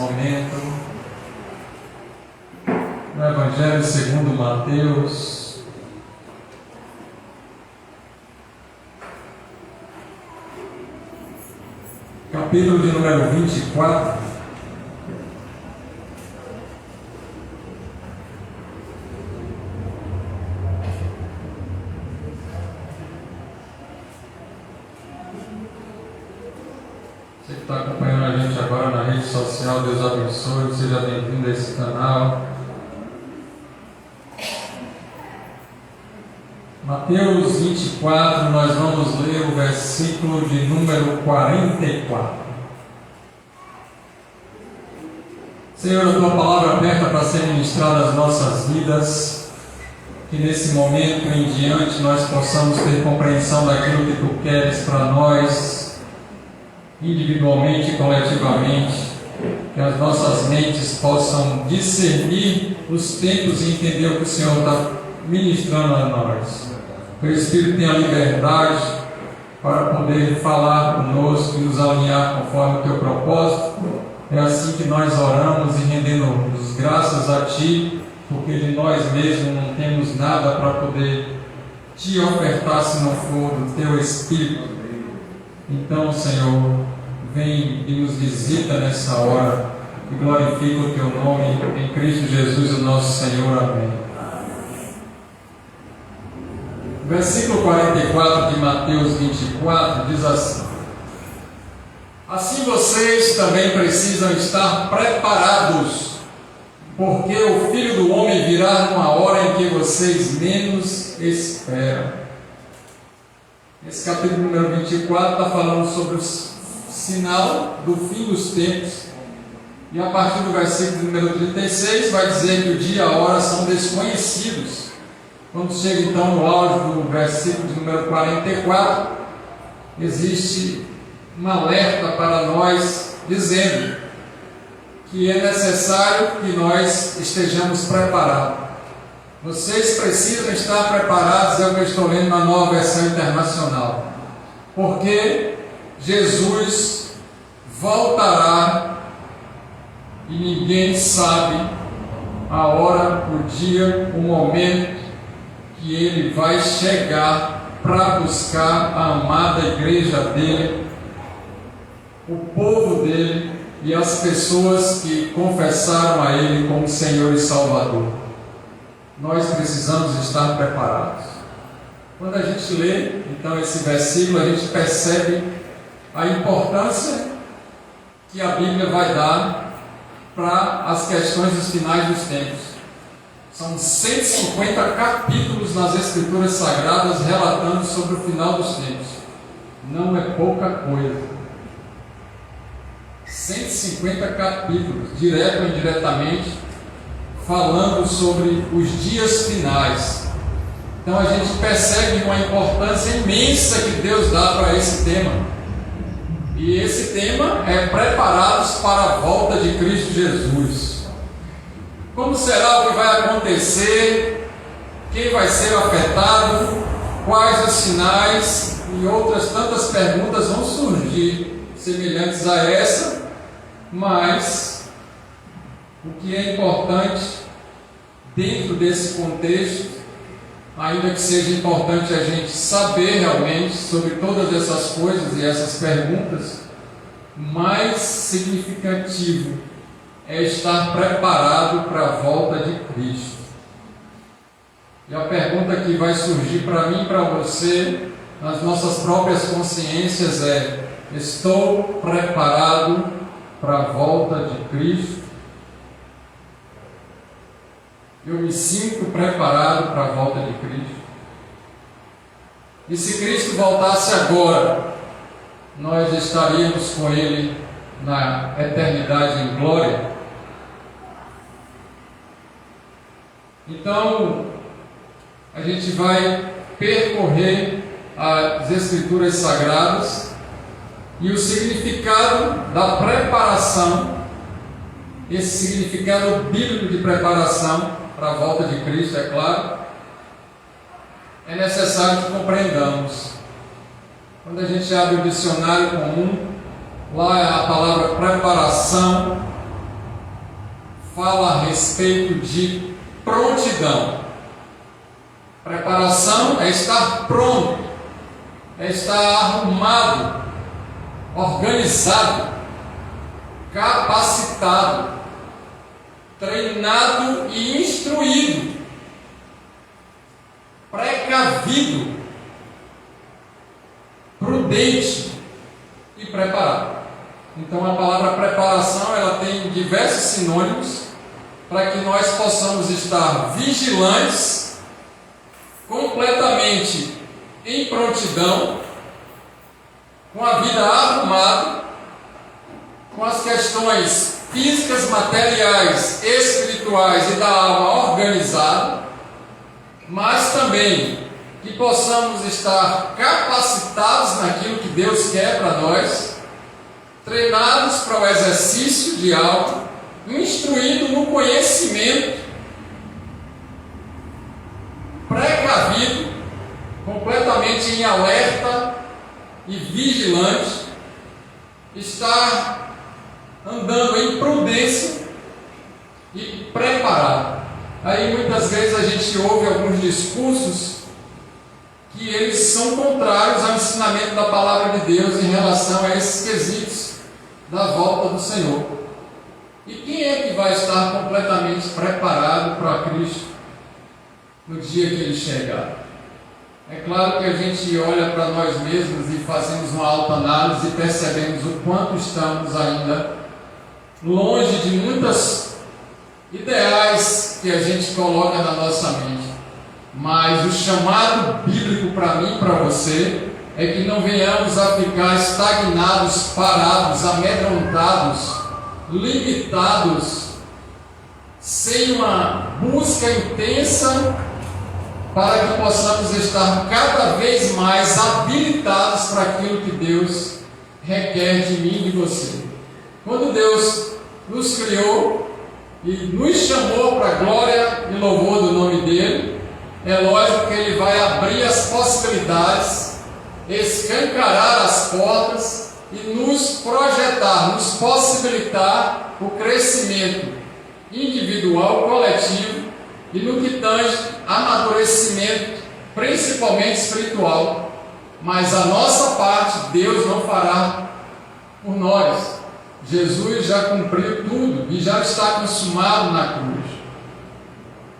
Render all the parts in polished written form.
momento no Evangelho segundo Mateus, capítulo de número 24. Você que está acompanhando a gente agora na rede social, Deus abençoe, seja bem-vindo a esse canal. Mateus 24, nós vamos ler o versículo de número 44. Senhor, a Tua palavra aberta para ser ministrada às nossas vidas, que nesse momento em diante nós possamos ter compreensão daquilo que Tu queres para nós, individualmente e coletivamente, que as nossas mentes possam discernir os tempos e entender o que o Senhor está ministrando a nós. Que o Espírito tenha liberdade para poder falar conosco e nos alinhar conforme o Teu propósito. É assim que nós oramos e rendemos graças a Ti, porque de nós mesmos não temos nada para poder Te ofertar se não for do Teu Espírito. Então, Senhor, vem e nos visita nessa hora e glorifica o Teu nome em Cristo Jesus, o nosso Senhor. Amém. Versículo 44 de Mateus 24 diz assim: assim vocês também precisam estar preparados, porque o Filho do Homem virá numa hora em que vocês menos esperam. Esse capítulo número 24 está falando sobre o sinal do fim dos tempos. E a partir do versículo número 36 vai dizer que o dia e a hora são desconhecidos. Quando chega então no auge do versículo de número 44, existe um alerta para nós, dizendo que é necessário que nós estejamos preparados. Vocês precisam estar preparados, é o que eu estou lendo na Nova Versão Internacional, porque Jesus voltará e ninguém sabe a hora, o dia, o momento que Ele vai chegar para buscar a amada igreja dEle, o povo dEle e as pessoas que confessaram a Ele como Senhor e Salvador. Nós precisamos estar preparados. Quando a gente lê, então, esse versículo, a gente percebe a importância que a Bíblia vai dar para as questões dos finais dos tempos. São 150 capítulos nas Escrituras Sagradas relatando sobre o final dos tempos. Não é pouca coisa. 150 capítulos, direto ou indiretamente, falando sobre os dias finais. Então a gente percebe uma importância imensa que Deus dá para esse tema. E esse tema é preparados para a volta de Cristo Jesus. Como será o que vai acontecer? Quem vai ser afetado? Quais os sinais? E outras tantas perguntas vão surgir semelhantes a essa, mas o que é importante dentro desse contexto, ainda que seja importante a gente saber realmente sobre todas essas coisas e essas perguntas, mais significativo é estar preparado para a volta de Cristo. E a pergunta que vai surgir para mim e para você, nas nossas próprias consciências, é: estou preparado para a volta de Cristo? Eu me sinto preparado para a volta de Cristo? E se Cristo voltasse agora, nós estaríamos com Ele na eternidade em glória? Então, a gente vai percorrer as Escrituras Sagradas e o significado da preparação, esse significado bíblico de preparação para a volta de Cristo, é claro, é necessário que compreendamos. Quando a gente abre o dicionário comum, lá a palavra preparação fala a respeito de prontidão. Preparação é estar pronto, é estar arrumado, organizado, capacitado, treinado e instruído, precavido, prudente e preparado. Então a palavra preparação, ela tem diversos sinônimos para que nós possamos estar vigilantes, completamente em prontidão, com a vida arrumada, com as questões físicas, materiais, espirituais e da alma organizada, mas também que possamos estar capacitados naquilo que Deus quer para nós, treinados para o exercício de algo, instruídos no conhecimento, precavido, completamente em alerta e vigilante, estar andando em prudência e preparado. Aí muitas vezes a gente ouve alguns discursos que eles são contrários ao ensinamento da palavra de Deus em relação a esses quesitos da volta do Senhor. E quem é que vai estar completamente preparado para Cristo no dia que Ele chegar? É claro que a gente olha para nós mesmos e fazemos uma autoanálise e percebemos o quanto estamos ainda longe de muitos ideais que a gente coloca na nossa mente. Mas o chamado bíblico para mim e para você é que não venhamos a ficar estagnados, parados, amedrontados, limitados, sem uma busca intensa para que possamos estar cada vez mais habilitados para aquilo que Deus requer de mim e de você. Quando Deus nos criou e nos chamou para a glória e louvor do nome dEle, é lógico que Ele vai abrir as possibilidades, escancarar as portas e nos projetar, nos possibilitar o crescimento individual, coletivo e no que tange amadurecimento, principalmente espiritual. Mas a nossa parte Deus não fará por nós. Jesus já cumpriu tudo e já está consumado na cruz.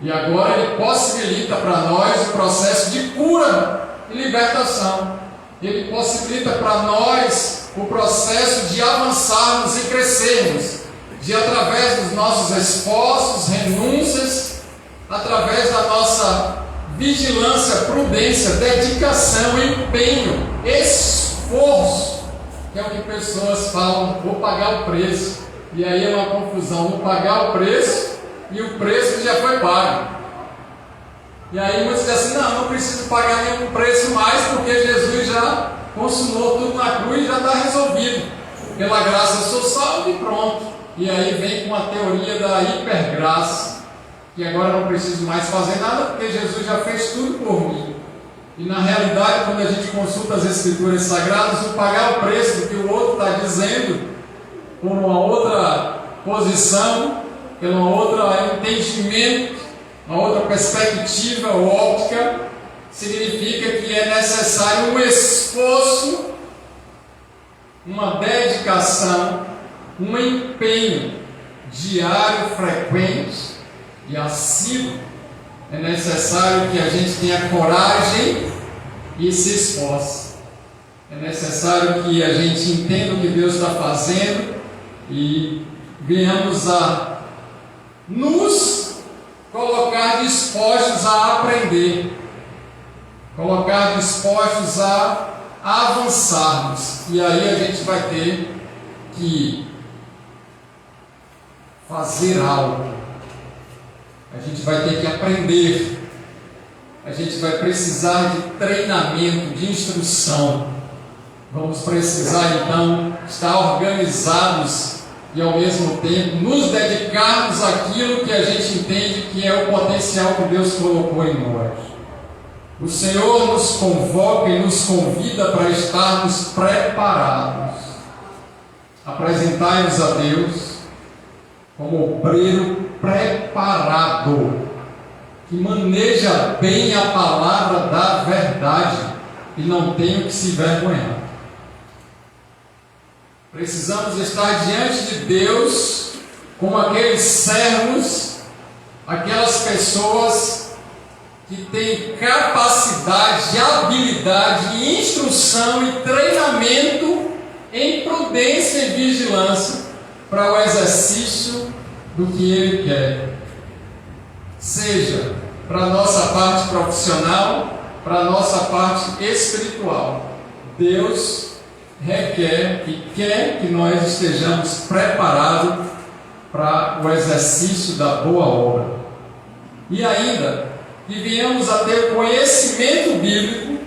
E agora Ele possibilita para nós o processo de cura e libertação. Ele possibilita para nós o processo de avançarmos e crescermos, de através dos nossos esforços, renúncias, através da nossa vigilância, prudência, dedicação, empenho, esforço, que é o que pessoas falam, vou pagar o preço. E aí é uma confusão, vou pagar o preço e o preço que já foi pago. E aí muitos dizem assim, não preciso pagar nenhum preço mais, porque Jesus já consumou tudo na cruz e já está resolvido. Pela graça eu sou salvo e pronto. E aí vem com a teoria da hipergraça, que agora não preciso mais fazer nada, porque Jesus já fez tudo por mim. E na realidade, quando a gente consulta as Escrituras Sagradas, o pagar o preço do que o outro está dizendo, por uma outra posição, por um outro entendimento, uma outra perspectiva óptica, significa que é necessário um esforço, uma dedicação, um empenho diário, frequente e assíduo. É necessário que a gente tenha coragem e se esforce. É necessário que a gente entenda o que Deus está fazendo e venhamos a nos colocar dispostos a aprender, colocar dispostos a avançarmos. E aí a gente vai ter que fazer algo. A gente vai ter que aprender, a gente vai precisar de treinamento, de instrução. Vamos precisar então estar organizados e ao mesmo tempo nos dedicarmos àquilo que a gente entende que é o potencial que Deus colocou em nós. O Senhor nos convoca e nos convida para estarmos preparados. Apresentai-nos a Deus como obreiro preparado, que maneja bem a palavra da verdade e não tem o que se envergonhar. Precisamos estar diante de Deus como aqueles servos, aquelas pessoas que têm capacidade, habilidade, instrução e treinamento em prudência e vigilância para o exercício do que Ele quer. Seja para a nossa parte profissional, para a nossa parte espiritual. Deus requer e quer que nós estejamos preparados para o exercício da boa obra. E ainda, que venhamos a ter conhecimento bíblico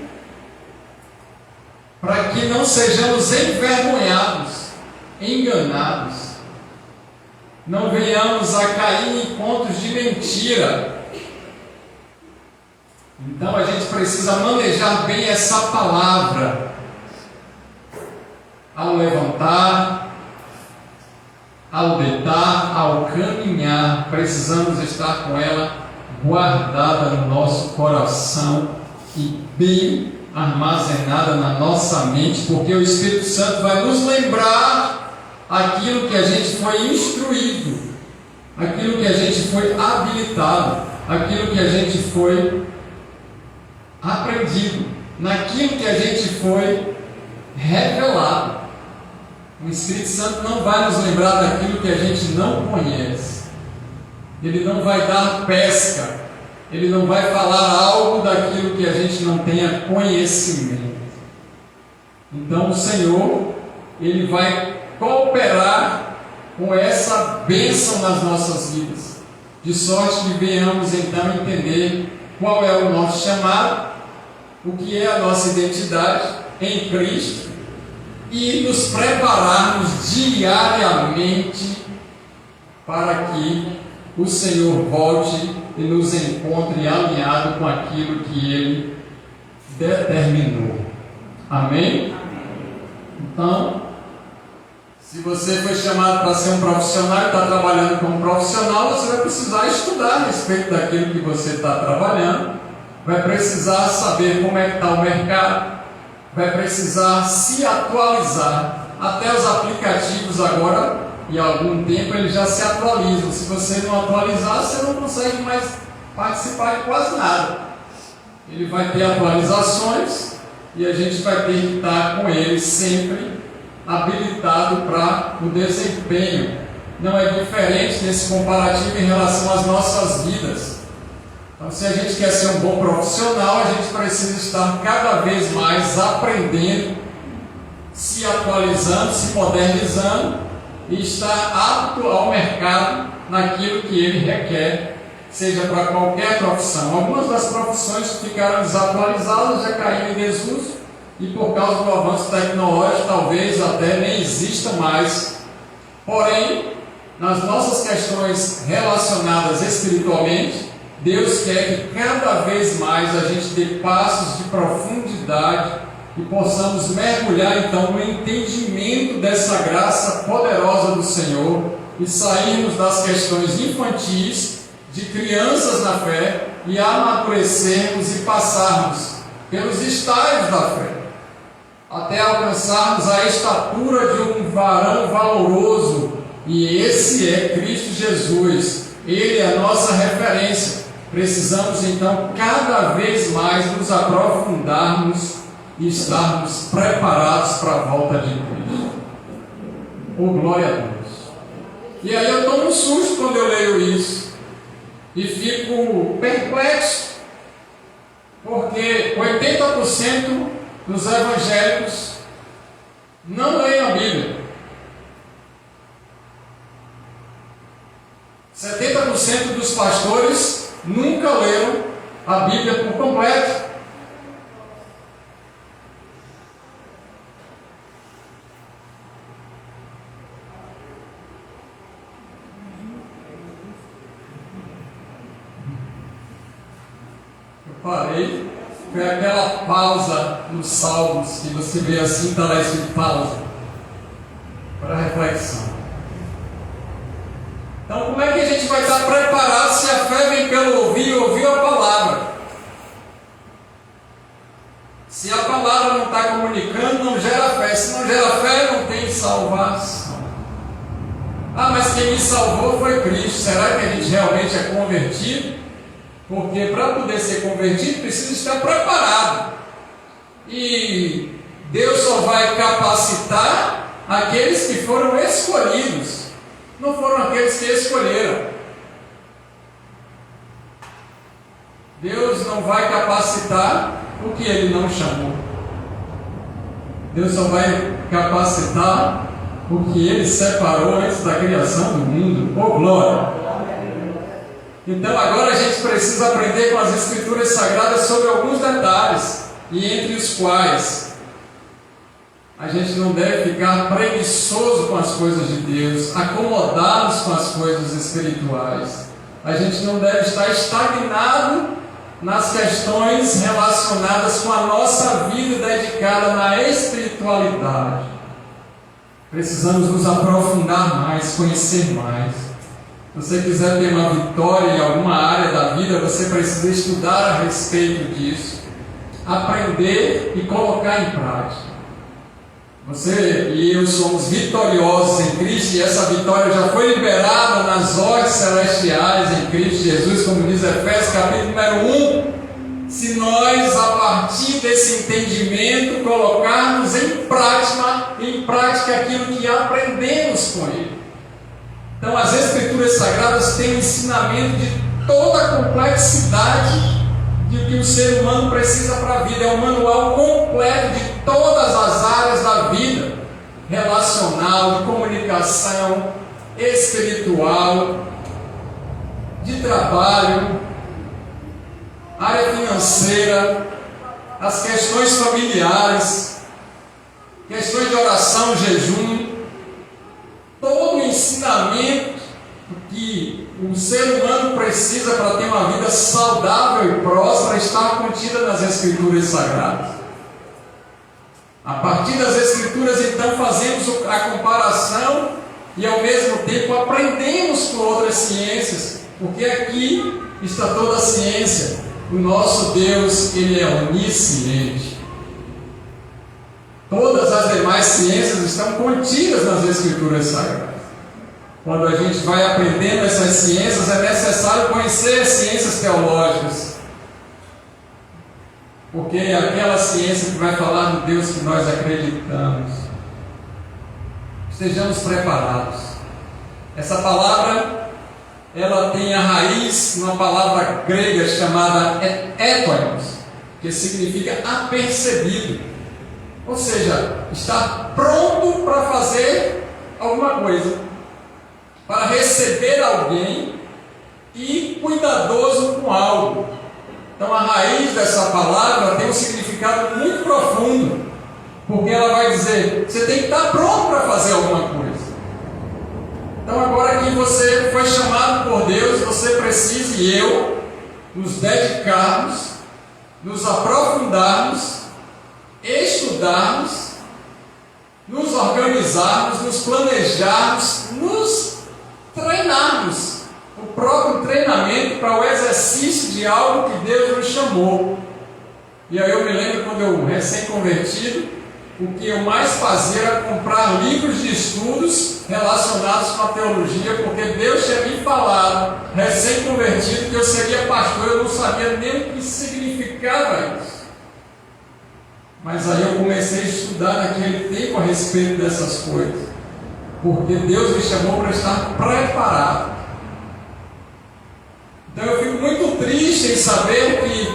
para que não sejamos envergonhados, enganados, não venhamos a cair em contos de mentira. Então a gente precisa manejar bem essa palavra ao levantar, ao deitar, ao caminhar. Precisamos estar com ela guardada no nosso coração e bem armazenada na nossa mente, porque o Espírito Santo vai nos lembrar aquilo que a gente foi instruído, aquilo que a gente foi habilitado, aquilo que a gente foi aprendido, naquilo que a gente foi revelado. O Espírito Santo não vai nos lembrar daquilo que a gente não conhece. Ele não vai dar pesca. Ele não vai falar algo daquilo que a gente não tenha conhecimento. Então o Senhor, Ele vai cooperar com essa bênção nas nossas vidas, de sorte que venhamos então entender qual é o nosso chamado, o que é a nossa identidade em Cristo e nos prepararmos diariamente para que o Senhor volte e nos encontre alinhado com aquilo que Ele determinou. Amém? Então, se você foi chamado para ser um profissional e está trabalhando como profissional, você vai precisar estudar a respeito daquilo que você está trabalhando, vai precisar saber como é que está o mercado, vai precisar se atualizar. Até os aplicativos agora, em algum tempo, eles já se atualizam. Se você não atualizar, você não consegue mais participar de quase nada. Ele vai ter atualizações e a gente vai ter que estar com ele sempre habilitado para o desempenho. Não é diferente nesse comparativo em relação às nossas vidas. Então, se a gente quer ser um bom profissional, a gente precisa estar cada vez mais aprendendo, se atualizando, se modernizando e estar apto ao mercado naquilo que ele requer, seja para qualquer profissão. Algumas das profissões ficaram desatualizadas, já caíram em desuso, e por causa do avanço tecnológico talvez até nem exista mais. Porém, nas nossas questões relacionadas espiritualmente, Deus quer que cada vez mais a gente dê passos de profundidade e possamos mergulhar então no entendimento dessa graça poderosa do Senhor e sairmos das questões infantis, de crianças na fé, e amadurecermos e passarmos pelos estágios da fé, até alcançarmos a estatura de um varão valoroso, e esse é Cristo Jesus. Ele é a nossa referência. Precisamos então cada vez mais nos aprofundarmos e estarmos preparados para a volta de Cristo. Oh, glória a Deus! E aí eu tomo um susto quando eu leio isso e fico perplexo, porque 80% dos evangélicos não leem a Bíblia. 70% dos pastores nunca leram a Bíblia por completo. Eu parei, foi aquela pausa nos Salmos que você vê assim, está lá escrito pausa para reflexão. Então, como é que a gente vai estar preparado se a fé vem pelo ouvir e ouvir a palavra? Se a palavra não está comunicando, não gera fé. Se não gera fé, não tem salvação. Ah, mas quem me salvou foi Cristo. Será que a gente realmente é convertido? Porque para poder ser convertido, precisa estar preparado. E Deus só vai capacitar aqueles que foram escolhidos. Não foram aqueles que escolheram. Deus não vai capacitar o que Ele não chamou. Deus só vai capacitar o que Ele separou antes da criação do mundo. Oh, glória! Então agora a gente precisa aprender com as Escrituras Sagradas sobre alguns detalhes, e entre os quais a gente não deve ficar preguiçoso com as coisas de Deus, acomodados com as coisas espirituais. A gente não deve estar estagnado nas questões relacionadas com a nossa vida dedicada na espiritualidade. Precisamos nos aprofundar mais, conhecer mais. Se você quiser ter uma vitória em alguma área da vida, você precisa estudar a respeito disso, aprender e colocar em prática. Você e eu somos vitoriosos em Cristo, e essa vitória já foi liberada nas ordens celestiais em Cristo Jesus, como diz Efésios capítulo número 1. Se nós, a partir desse entendimento, colocarmos em prática aquilo que aprendemos com Ele. Então, as Escrituras Sagradas têm um ensinamento de toda a complexidade de que o ser humano precisa para a vida. É um manual completo de todas as áreas da vida, relacional, de comunicação, espiritual, de trabalho, área financeira, as questões familiares, questões de oração, jejum, todo o ensinamento que o ser humano precisa para ter uma vida saudável e próspera está contida nas Escrituras Sagradas. A partir das Escrituras, então, fazemos a comparação e, ao mesmo tempo, aprendemos com outras ciências, porque aqui está toda a ciência. O nosso Deus, Ele é onisciente. Todas as demais ciências estão contidas nas Escrituras Sagradas. Quando a gente vai aprendendo essas ciências, é necessário conhecer as ciências teológicas, porque é aquela ciência que vai falar do Deus que nós acreditamos. Estejamos preparados. Essa palavra, ela tem a raiz numa palavra grega chamada étonos, que significa apercebido, ou seja, estar pronto para fazer alguma coisa, para receber alguém e cuidadoso com algo. Então a raiz dessa palavra tem um significado muito profundo, porque ela vai dizer, você tem que estar pronto para fazer alguma coisa. Então agora que você foi chamado por Deus, você precisa, e eu, nos dedicarmos, nos aprofundarmos, estudarmos, nos organizarmos, nos planejarmos, nos treinarmos. O próprio treinamento para o exercício de algo que Deus nos chamou. E aí eu me lembro quando eu recém-convertido, o que eu mais fazia era comprar livros de estudos relacionados com a teologia, porque Deus tinha me falado, recém-convertido, que eu seria pastor. Eu não sabia nem o que significava isso. Mas aí eu comecei a estudar naquele tempo a respeito dessas coisas, porque Deus me chamou para estar preparado. Então eu fico muito triste em saber que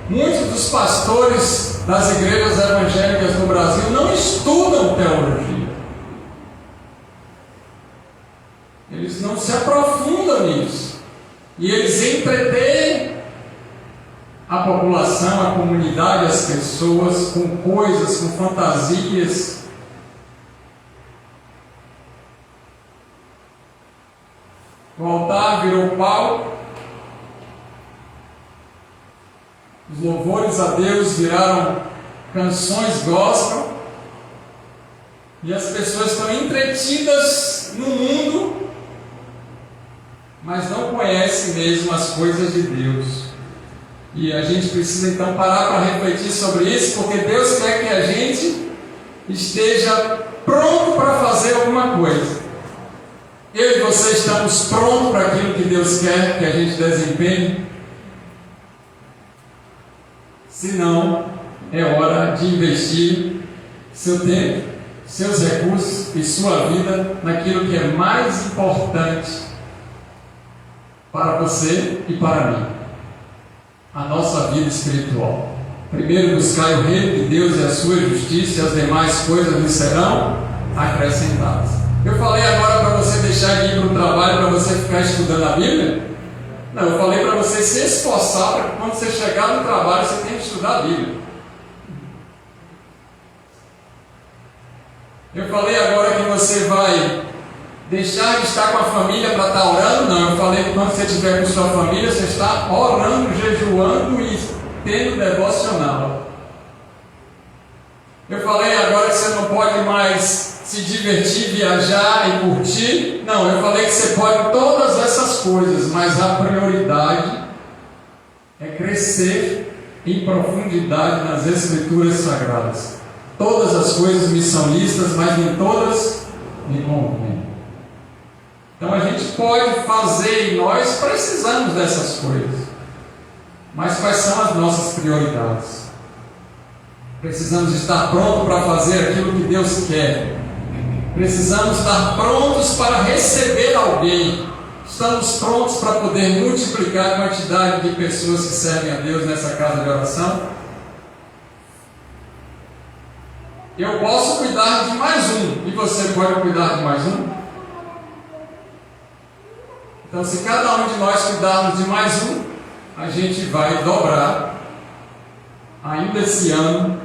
muitos dos pastores das igrejas evangélicas no Brasil não estudam teologia. Eles não se aprofundam nisso. E eles entretêm a população, a comunidade, as pessoas com coisas, com fantasias. O altar virou palco. Os louvores a Deus viraram canções gospel, e as pessoas estão entretidas no mundo mas não conhece mesmo as coisas de Deus. E a gente precisa então parar para refletir sobre isso, porque Deus quer que a gente esteja pronto para fazer alguma coisa. Eu e você estamos prontos para aquilo que Deus quer que a gente desempenhe? Se não, é hora de investir seu tempo, seus recursos e sua vida naquilo que é mais importante para você e para mim: a nossa vida espiritual. Primeiro buscai o reino de Deus e a sua justiça, e as demais coisas lhe serão acrescentadas. Eu falei agora para você deixar de ir para o trabalho para você ficar estudando a Bíblia? Não, eu falei para você se esforçar para que quando você chegar no trabalho você tenha que estudar a Bíblia. Eu falei agora que você vai deixar de estar com a família para estar orando? Não, eu falei que quando você estiver com sua família, você está orando, jejuando e tendo devocional. Eu falei agora que você não pode mais se divertir, viajar e curtir? Não, eu falei que você pode todas essas coisas, mas a prioridade é crescer em profundidade nas Escrituras Sagradas. Todas as coisas me são lícitas, mas nem todas me convêm. Então a gente pode fazer e nós precisamos dessas coisas. Mas quais são as nossas prioridades? Precisamos estar prontos para fazer aquilo que Deus quer. Precisamos estar prontos para receber alguém. Estamos prontos para poder multiplicar a quantidade de pessoas que servem a Deus nessa casa de oração? Eu posso cuidar de mais um, e você pode cuidar de mais um? Então, se cada um de nós cuidarmos de mais um, a gente vai dobrar, ainda esse ano,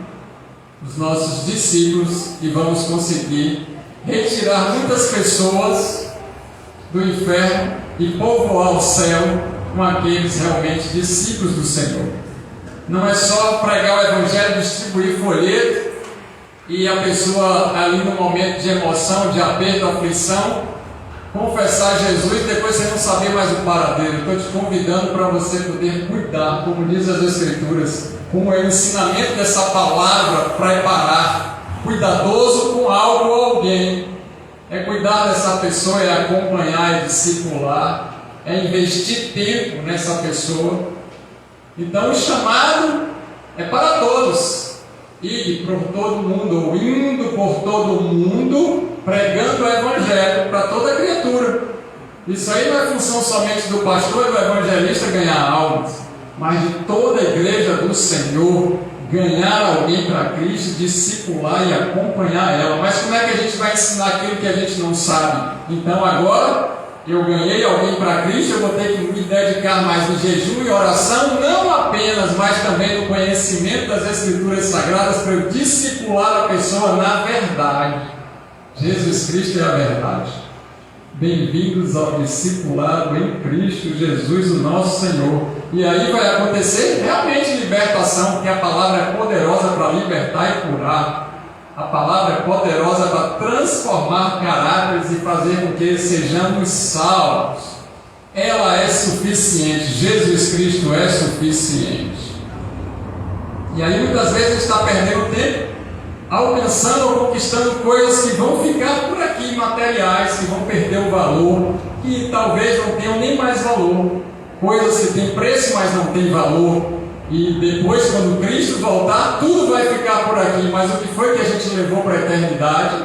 os nossos discípulos, e vamos conseguir retirar muitas pessoas do inferno e povoar o céu com aqueles realmente discípulos do Senhor. Não é só pregar o Evangelho, distribuir folheto, e a pessoa ali no momento de emoção, de aperto, aflição, confessar Jesus, depois você não saber mais o paradeiro. Estou te convidando para você poder cuidar, como diz as Escrituras, como é o ensinamento dessa palavra, preparar, cuidadoso com algo ou alguém. É cuidar dessa pessoa, é acompanhar, é discipular, é investir tempo nessa pessoa. Então o chamado é para todos. Ir por todo mundo, ou indo por todo mundo, pregando o Evangelho para toda criatura. Isso aí não é função somente do pastor e do evangelista ganhar almas, mas de toda a igreja do Senhor, ganhar alguém para Cristo, discipular e acompanhar ela. Mas como é que a gente vai ensinar aquilo que a gente não sabe? Então agora eu ganhei alguém para Cristo, eu vou ter que me dedicar mais no jejum e oração, não apenas, mas também no conhecimento das Escrituras Sagradas, para eu discipular a pessoa na verdade. Jesus Cristo é a verdade. Bem-vindos ao discipulado em Cristo Jesus, o nosso Senhor. E aí vai acontecer realmente libertação, porque a palavra é poderosa para libertar e curar. A palavra é poderosa para transformar caráteres e fazer com que sejamos salvos. Ela é suficiente. Jesus Cristo é suficiente. E aí muitas vezes a gente está perdendo tempo alcançando ou conquistando coisas que vão ficar por aqui, materiais, que vão perder o valor, que talvez não tenham nem mais valor. Coisas que têm preço, mas não têm valor. E depois, quando Cristo voltar, tudo vai ficar por aqui. Mas o que foi que a gente levou para a eternidade?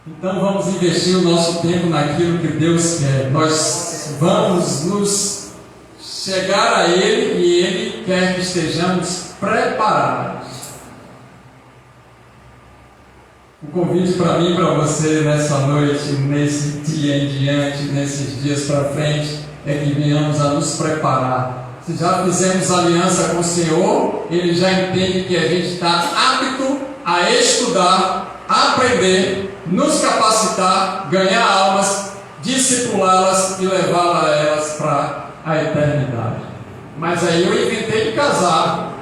Então vamos investir o nosso tempo naquilo que Deus quer. Nós vamos nos chegar a Ele e Ele quer que estejamos preparados. O convite para mim e para você nessa noite, nesse dia em diante, nesses dias para frente, é que venhamos a nos preparar. Se já fizemos aliança com o Senhor, Ele já entende que a gente está apto a estudar, a aprender, nos capacitar, ganhar almas, discipulá-las e levá-las para a eternidade. Mas aí eu inventei de casar,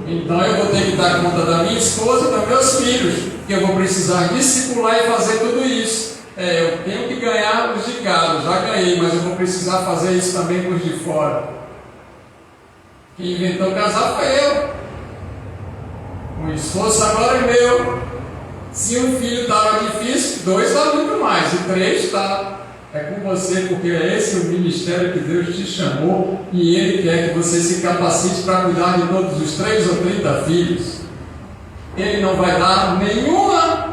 então eu vou ter que dar conta da minha esposa e dos meus filhos, que eu vou precisar discipular e fazer tudo isso. Eu tenho que ganhar os de casa, já ganhei casarei, mas eu vou precisar fazer isso também com os de fora. Quem inventou casar foi eu. O esforço agora é meu. Se um filho estava difícil, 2 está muito mais, e 3 está. É com você, porque é esse o ministério que Deus te chamou, e Ele quer que você se capacite para cuidar de todos os 3 ou 30 filhos. Ele não vai dar nenhuma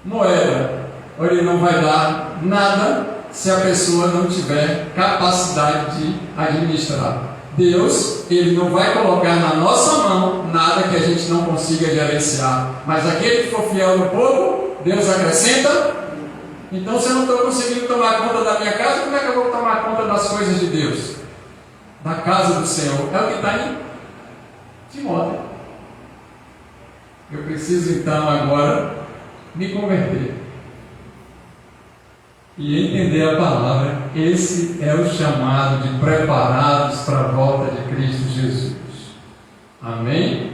moeda, ou Ele não vai dar nada se a pessoa não tiver capacidade de administrar. Deus, Ele não vai colocar na nossa mão nada que a gente não consiga gerenciar, mas aquele que for fiel no povo, Deus acrescenta. Então, se eu não estou conseguindo tomar conta da minha casa, como é que eu vou tomar conta das coisas de Deus? Da casa do Senhor. É o que está em Timóteo. Eu preciso então agora me converter e entender a palavra. Esse é o chamado de preparados para a volta de Cristo Jesus. Amém?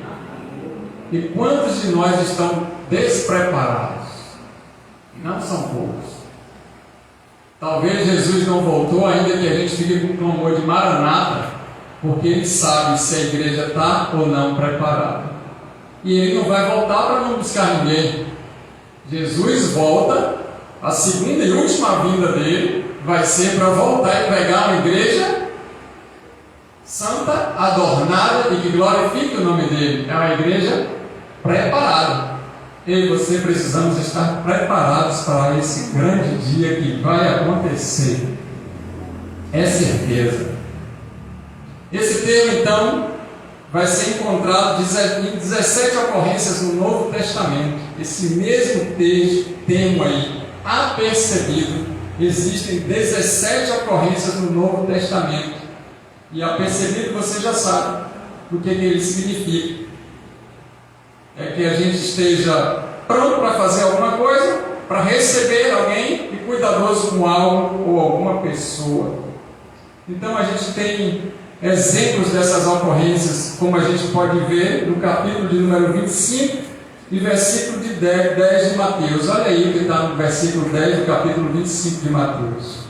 E quantos de nós estão despreparados? Não são poucos. Talvez Jesus não voltou, ainda que a gente fique com um clamor de Maranata, porque Ele sabe se a igreja está ou não preparada. E Ele não vai voltar para não buscar ninguém. Jesus volta, a segunda e última vinda dele vai ser para voltar e pegar uma igreja santa, adornada e que glorifique o nome dele. É uma igreja preparada. Eu e você precisamos estar preparados para esse grande dia que vai acontecer. É certeza. Esse termo, então, vai ser encontrado em 17 ocorrências no Novo Testamento. Esse mesmo termo aí, apercebido, existem 17 ocorrências no Novo Testamento. E apercebido você já sabe o que ele significa. É que a gente esteja pronto para fazer alguma coisa, para receber alguém e cuidadoso com algo ou alguma pessoa. Então a gente tem exemplos dessas ocorrências, como a gente pode ver no capítulo de número 25 e versículo de 10 de Mateus. Olha aí o que está no versículo 10 do capítulo 25 de Mateus.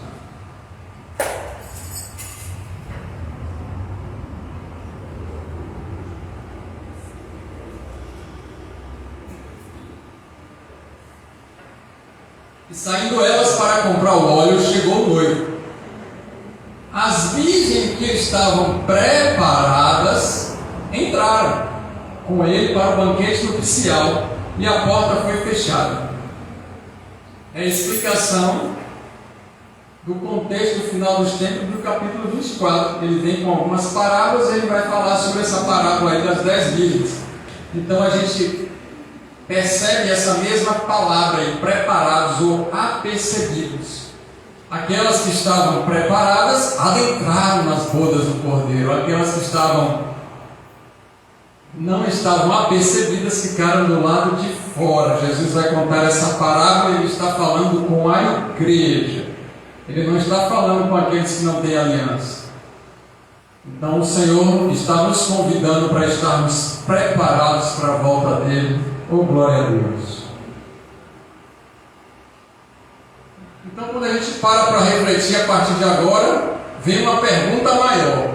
E saindo elas para comprar o óleo, chegou o noivo. As virgens que estavam preparadas entraram com ele para o banquete nupcial e a porta foi fechada. É a explicação do contexto final dos tempos do capítulo 24. Ele vem com algumas parábolas e ele vai falar sobre essa parábola aí das 10 virgens. Então a gente percebe essa mesma palavra aí, preparados ou apercebidos. Aquelas que estavam preparadas adentraram nas bodas do Cordeiro. Aquelas que não estavam apercebidas ficaram do lado de fora. Jesus vai contar essa parábola e ele está falando com a igreja. Ele não está falando com aqueles que não têm aliança. Então o Senhor está nos convidando para estarmos preparados para a volta dele. Oh, glória a Deus. Então, quando a gente para refletir a partir de agora, vem uma pergunta maior.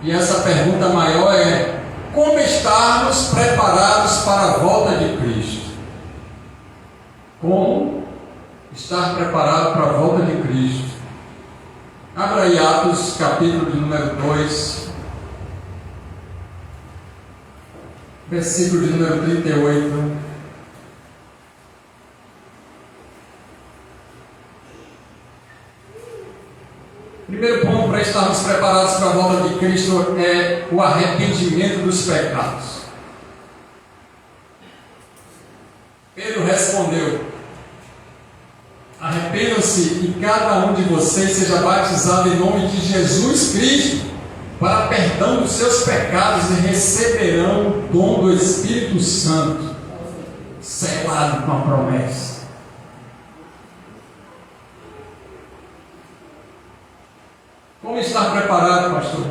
E essa pergunta maior é: como estarmos preparados para a volta de Cristo? Como estar preparado para a volta de Cristo? Abra aí Atos, capítulo de número 2, versículo de número 38. Primeiro ponto para estarmos preparados para a volta de Cristo é o arrependimento dos pecados. Pedro respondeu: arrependam-se e cada um de vocês seja batizado em nome de Jesus Cristo para perdão dos seus pecados e receberão o dom do Espírito Santo, selado com a promessa. Como estar preparado, pastor?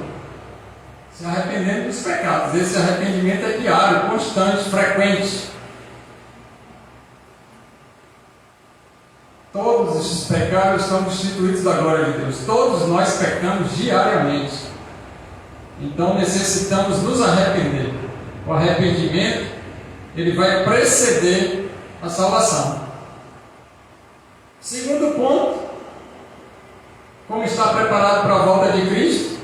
Se arrependendo dos pecados. Esse arrependimento é diário, constante, frequente. Todos esses pecados pecaram estão destituídos da glória de Deus. Todos nós pecamos diariamente. Então necessitamos nos arrepender. O arrependimento, ele vai preceder a salvação. Segundo ponto, como está preparado para a volta de Cristo,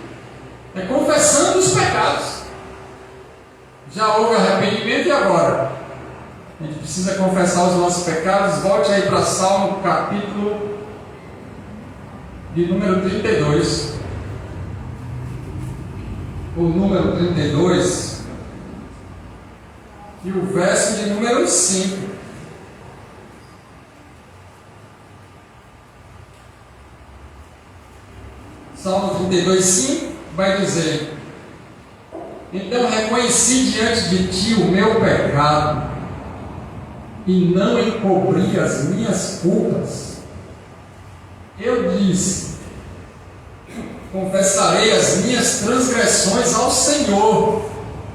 é confessando os pecados. Já houve arrependimento e agora? A gente precisa confessar os nossos pecados. Volte aí para Salmo, capítulo de número 32. O número 32 e o verso de número 5. Salmo 32, 5 vai dizer: então reconheci diante de ti o meu pecado e não encobri as minhas culpas. Eu disse: confessarei as minhas transgressões ao Senhor,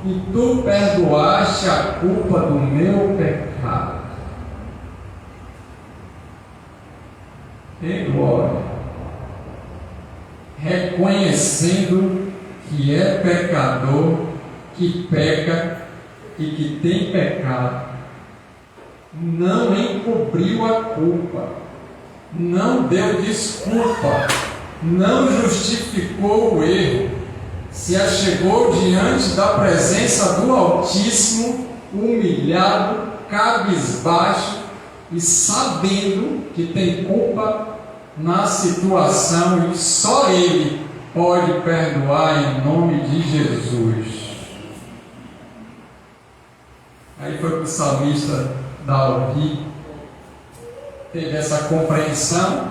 e tu perdoaste a culpa do meu pecado. E glória! Reconhecendo que é pecador, que peca e que tem pecado, não encobriu a culpa, não deu desculpa, não justificou o erro, se achegou diante da presença do Altíssimo, humilhado, cabisbaixo e sabendo que tem culpa na situação e só Ele pode perdoar em nome de Jesus. Aí foi que o salmista Davi teve essa compreensão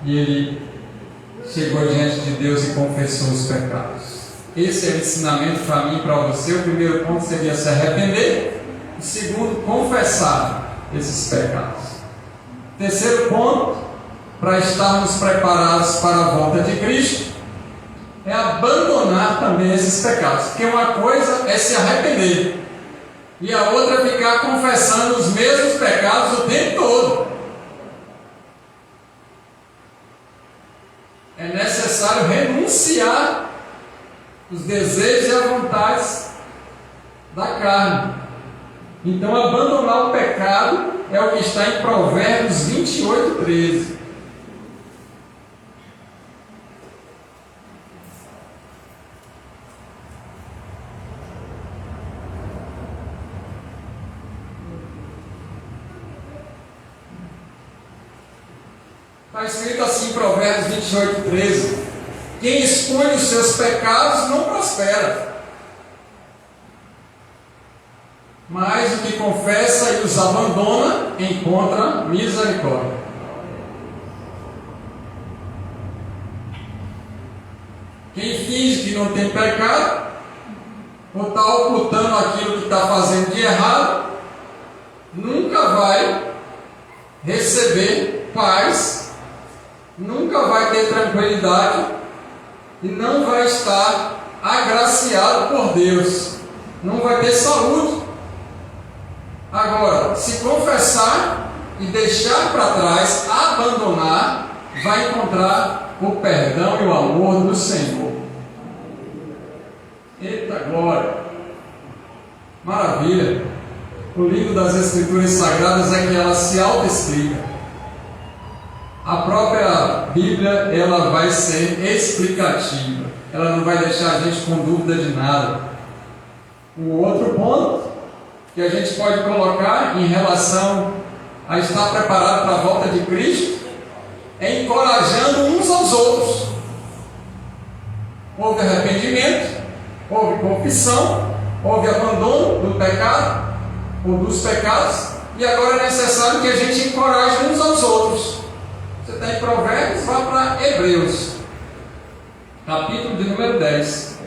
e ele chegou diante de Deus e confessou os pecados. Esse é o ensinamento para mim e para você. O primeiro ponto seria se arrepender. O segundo, confessar esses pecados. Terceiro ponto, para estarmos preparados para a volta de Cristo, é abandonar também esses pecados. Porque uma coisa é se arrepender e a outra é ficar confessando os mesmos pecados o tempo todo. É necessário renunciar os desejos e as vontades da carne. Então abandonar o pecado é o que está em Provérbios 28, 13. Está escrito assim em Provérbios 28, 13: quem expõe os seus pecados não prospera, mas o que confessa e os abandona encontra misericórdia. Quem finge que não tem pecado, ou está ocultando aquilo que está fazendo de errado, nunca vai receber paz, nunca vai ter tranquilidade e não vai estar agraciado por Deus, não vai ter saúde. Agora, se confessar e deixar para trás, abandonar, vai encontrar o perdão e o amor do Senhor. Eita glória! Maravilha! O lindo das Escrituras Sagradas é que ela se autoexplica. A própria Bíblia, ela vai ser explicativa. Ela não vai deixar a gente com dúvida de nada. O outro ponto que a gente pode colocar em relação a estar preparado para a volta de Cristo é encorajando uns aos outros. Houve arrependimento, houve confissão, houve abandono do pecado ou dos pecados, e agora é necessário que a gente encoraje uns aos outros. Você está em Provérbios, vá para Hebreus, capítulo de número 10.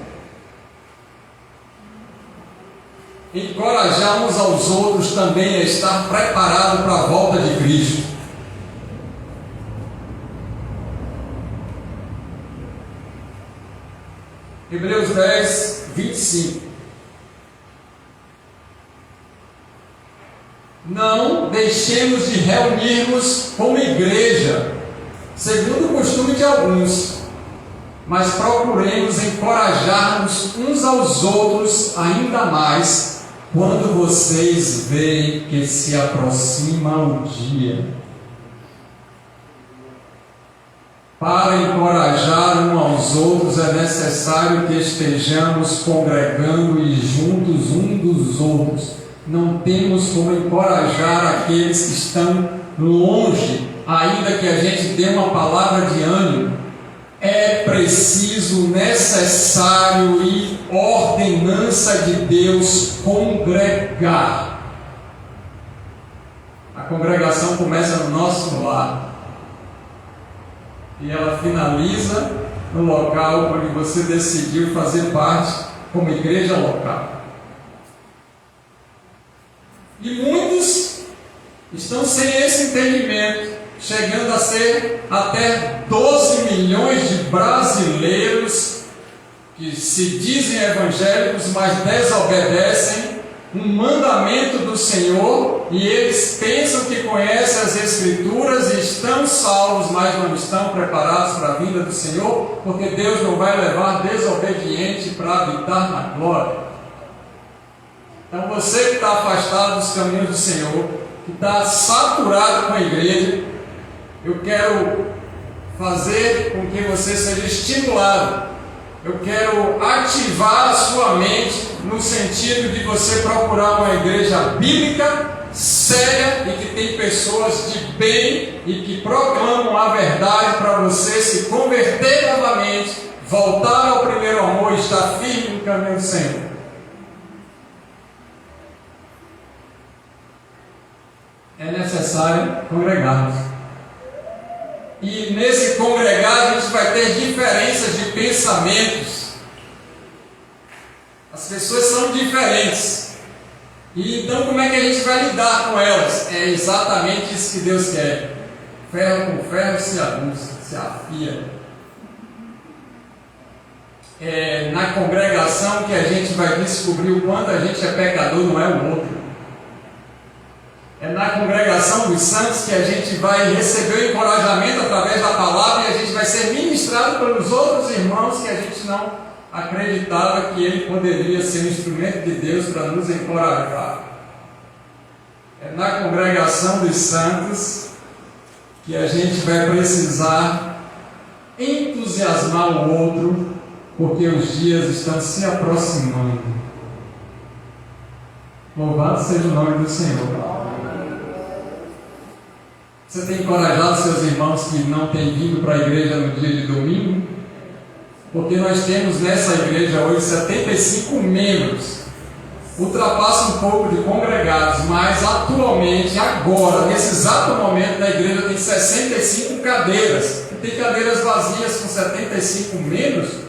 Encorajar uns aos outros também é estar preparado para a volta de Cristo. Hebreus 10, 25. Não deixemos de reunirmos como igreja, segundo o costume de alguns, mas procuremos encorajar-nos uns aos outros ainda mais quando vocês veem que se aproxima o dia. Para encorajar uns aos outros é necessário que estejamos congregando e juntos um dos outros. Não temos como encorajar aqueles que estão longe, ainda que a gente dê uma palavra de ânimo. É preciso, necessário e ordenança de Deus congregar. A congregação começa no nosso lar. E ela finaliza no local onde você decidiu fazer parte como igreja local. E muitos estão sem esse entendimento, chegando a ser até 12 milhões de brasileiros que se dizem evangélicos, mas desobedecem um mandamento do Senhor, e eles pensam que conhecem as Escrituras e estão salvos, mas não estão preparados para a vinda do Senhor, porque Deus não vai levar desobediente para habitar na glória. Então você que está afastado dos caminhos do Senhor, que está saturado com a igreja, eu quero fazer com que você seja estimulado. Eu quero ativar a sua mente no sentido de você procurar uma igreja bíblica, séria e que tem pessoas de bem e que proclamam a verdade para você se converter novamente, voltar ao primeiro amor e estar firme no caminho do Senhor. É necessário congregarmos. E nesse congregar a gente vai ter diferenças de pensamentos. As pessoas são diferentes. E então como é que a gente vai lidar com elas? É exatamente isso que Deus quer. Ferro com ferro se aguça, se afia. É na congregação que a gente vai descobrir o quanto a gente é pecador, não é o outro. É na congregação dos santos que a gente vai receber o encorajamento através da palavra e a gente vai ser ministrado pelos outros irmãos que a gente não acreditava que ele poderia ser um instrumento de Deus para nos encorajar. É na congregação dos santos que a gente vai precisar entusiasmar o outro, porque os dias estão se aproximando. Louvado seja o nome do Senhor. Você tem encorajado seus irmãos que não têm vindo para a igreja no dia de domingo? Porque nós temos nessa igreja hoje 75 membros. Ultrapassa um pouco de congregados, mas atualmente, agora, nesse exato momento, na igreja tem 65 cadeiras. E tem cadeiras vazias com 75 membros.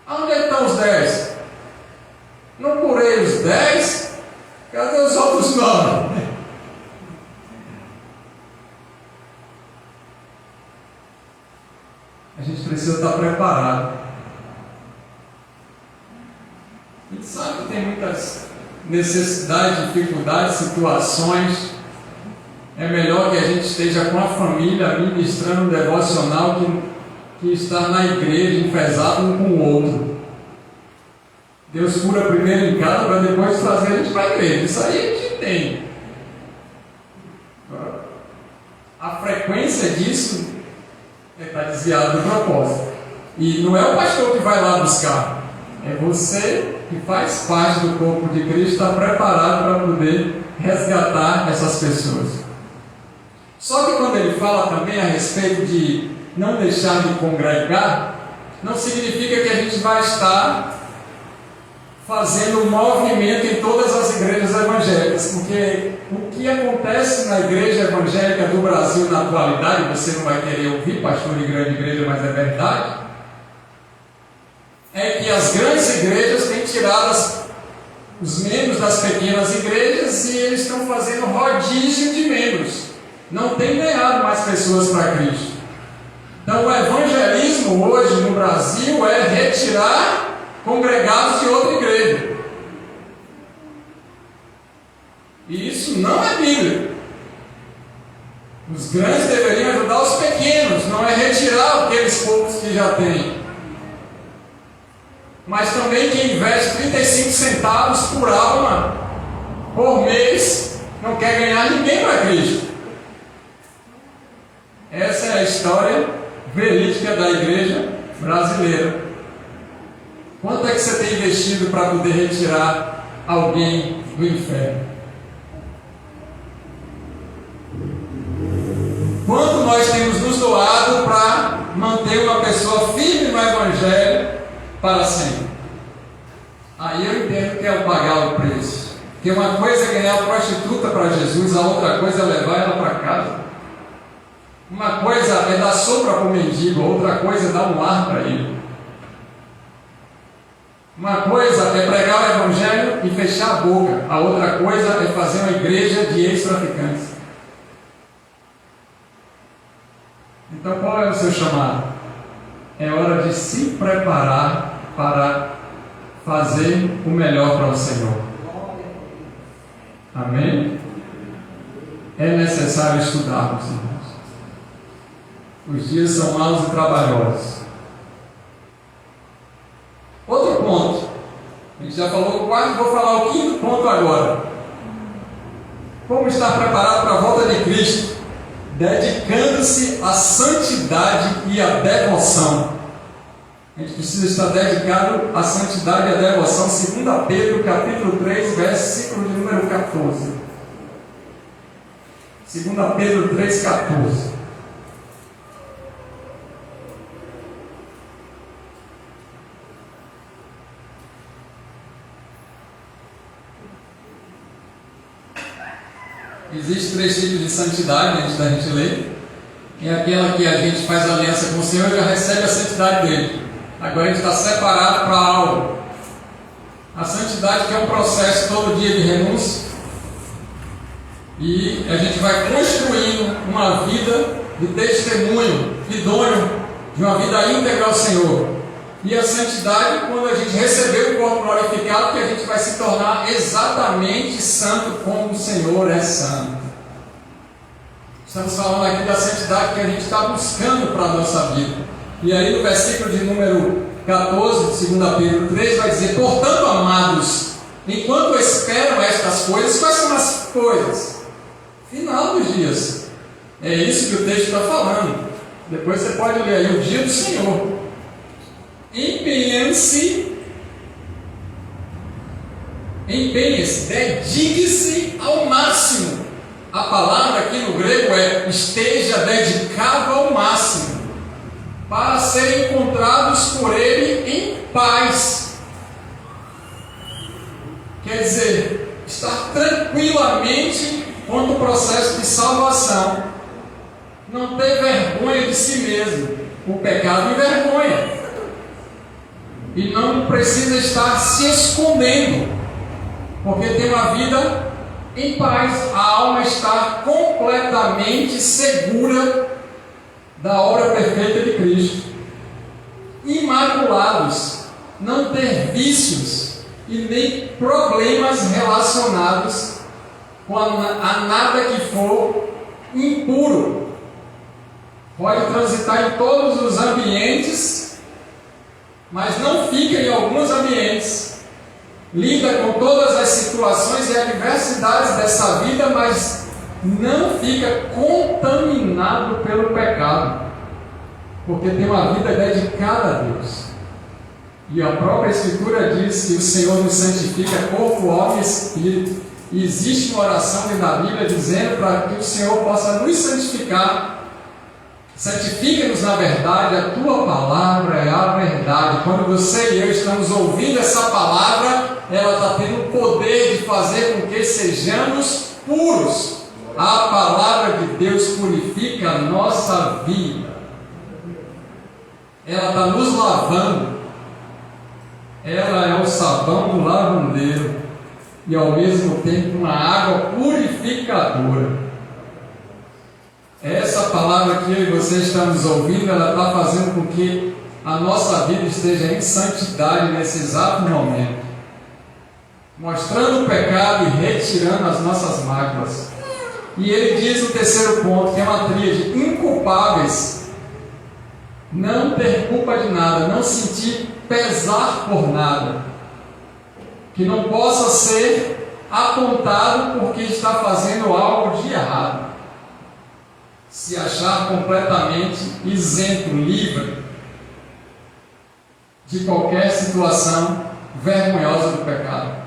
Aonde é que estão os 10? Não curei os 10? Cadê os outros 9? A gente precisa estar preparado. A gente sabe que tem muitas necessidades, dificuldades, situações. É melhor que a gente esteja com a família ministrando um devocional que estar na igreja enfesado um com o outro. Deus cura primeiro em casa para depois trazer a gente para a igreja. Isso aí a gente tem. A frequência disso está desviado do propósito. E não é o pastor que vai lá buscar, é você que faz parte do corpo de Cristo, está preparado para poder resgatar essas pessoas. Só que quando ele fala também a respeito de não deixar de congregar, não significa que a gente vai estar fazendo um movimento em todas as igrejas evangélicas, porque o que acontece na igreja evangélica do Brasil na atualidade, você não vai querer ouvir, pastor de grande igreja, mas é verdade, é que as grandes igrejas têm tirado os membros das pequenas igrejas e eles estão fazendo rodízio de membros, não tem ganhado mais pessoas para Cristo. Então o evangelismo hoje no Brasil é retirar congregados de outra igreja. E isso não é Bíblia. Os grandes deveriam ajudar os pequenos, não é retirar aqueles poucos que já têm. Mas também quem investe 35 centavos por alma, por mês, não quer ganhar ninguém para Cristo. Essa é a história verídica da igreja brasileira. Quanto é que você tem investido para poder retirar alguém do inferno? Quanto nós temos nos doado para manter uma pessoa firme no Evangelho para sempre? Aí eu entendo que é o pagar o preço. Porque uma coisa é ganhar a prostituta para Jesus, a outra coisa é levar ela para casa. Uma coisa é dar sopa para o mendigo, a outra coisa é dar um lar para ele. Uma coisa é pregar o Evangelho e fechar a boca, a outra coisa é fazer uma igreja de ex-traficantes. Então qual é o seu chamado? É hora de se preparar para fazer o melhor para o Senhor. Amém? É necessário estudarmos, irmãos. Os dias são maus e trabalhosos. Outro ponto. A gente já falou quase, vou falar o quinto ponto agora. Como estar preparado para a volta de Cristo? Dedicando-se à santidade e à devoção. A gente precisa estar dedicado à santidade e à devoção. 2 Pedro, capítulo 3, versículo de número 14. 2 Pedro 3, 14. Existem 3 tipos de santidade antes da gente ler. É aquela que a gente faz aliança com o Senhor e já recebe a santidade dele. Agora a gente está separado para algo. A santidade que é um processo todo dia de renúncia. E a gente vai construindo uma vida de testemunho idôneo, de uma vida íntegra ao Senhor. E a santidade, quando a gente receber o corpo glorificado, que a gente vai se tornar exatamente santo como o Senhor é santo. Estamos falando aqui da santidade que a gente está buscando para a nossa vida. E aí no versículo de número 14 de 2 Pedro 3 vai dizer: portanto, amados, enquanto esperam estas coisas, quais são as coisas? Final dos dias. É isso que o texto está falando. Depois você pode ler aí o dia do Senhor. Empenhe-se, dedique-se ao máximo. A palavra aqui no grego é esteja dedicado ao máximo, para serem encontrados por Ele em paz. Quer dizer, estar tranquilamente quanto ao processo de salvação. Não ter vergonha de si mesmo. O pecado envergonha. E não precisa estar se escondendo, porque tem uma vida em paz. A alma está completamente segura da obra perfeita de Cristo. Imaculados, não ter vícios e nem problemas relacionados com a nada que for impuro. Pode transitar em todos os ambientes, mas não fica em alguns ambientes. Lida com todas as situações e adversidades dessa vida, mas não fica contaminado pelo pecado, porque tem uma vida dedicada a Deus. E a própria Escritura diz que o Senhor nos santifica corpo, alma e espírito. E existe uma oração dentro da Bíblia dizendo para que o Senhor possa nos santificar. Santifica-nos na verdade, a tua palavra é a verdade. Quando você e eu estamos ouvindo essa palavra, ela está tendo o poder de fazer com que sejamos puros. A palavra de Deus purifica a nossa vida. Ela está nos lavando. Ela é o sabão do lavandeiro e ao mesmo tempo uma água purificadora. Essa palavra que eu e você estamos ouvindo, ela está fazendo com que a nossa vida esteja em santidade nesse exato momento, mostrando o pecado e retirando as nossas máculas. E ele diz no terceiro ponto, que é uma tríade: inculpáveis. Não ter culpa de nada, não sentir pesar por nada, que não possa ser apontado porque está fazendo algo de errado, se achar completamente isento, livre de qualquer situação vergonhosa do pecado.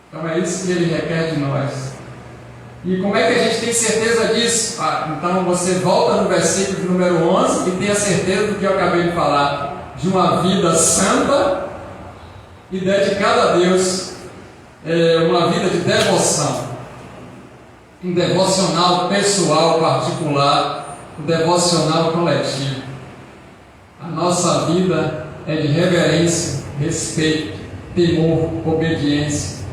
Então é isso que ele requer de nós. E como é que a gente tem certeza disso? Então você volta no versículo número 11 e tem a certeza do que eu acabei de falar, de uma vida santa e dedicada a Deus, uma vida de devoção, um devocional pessoal, particular, um devocional coletivo. A nossa vida é de reverência, respeito, temor, obediência,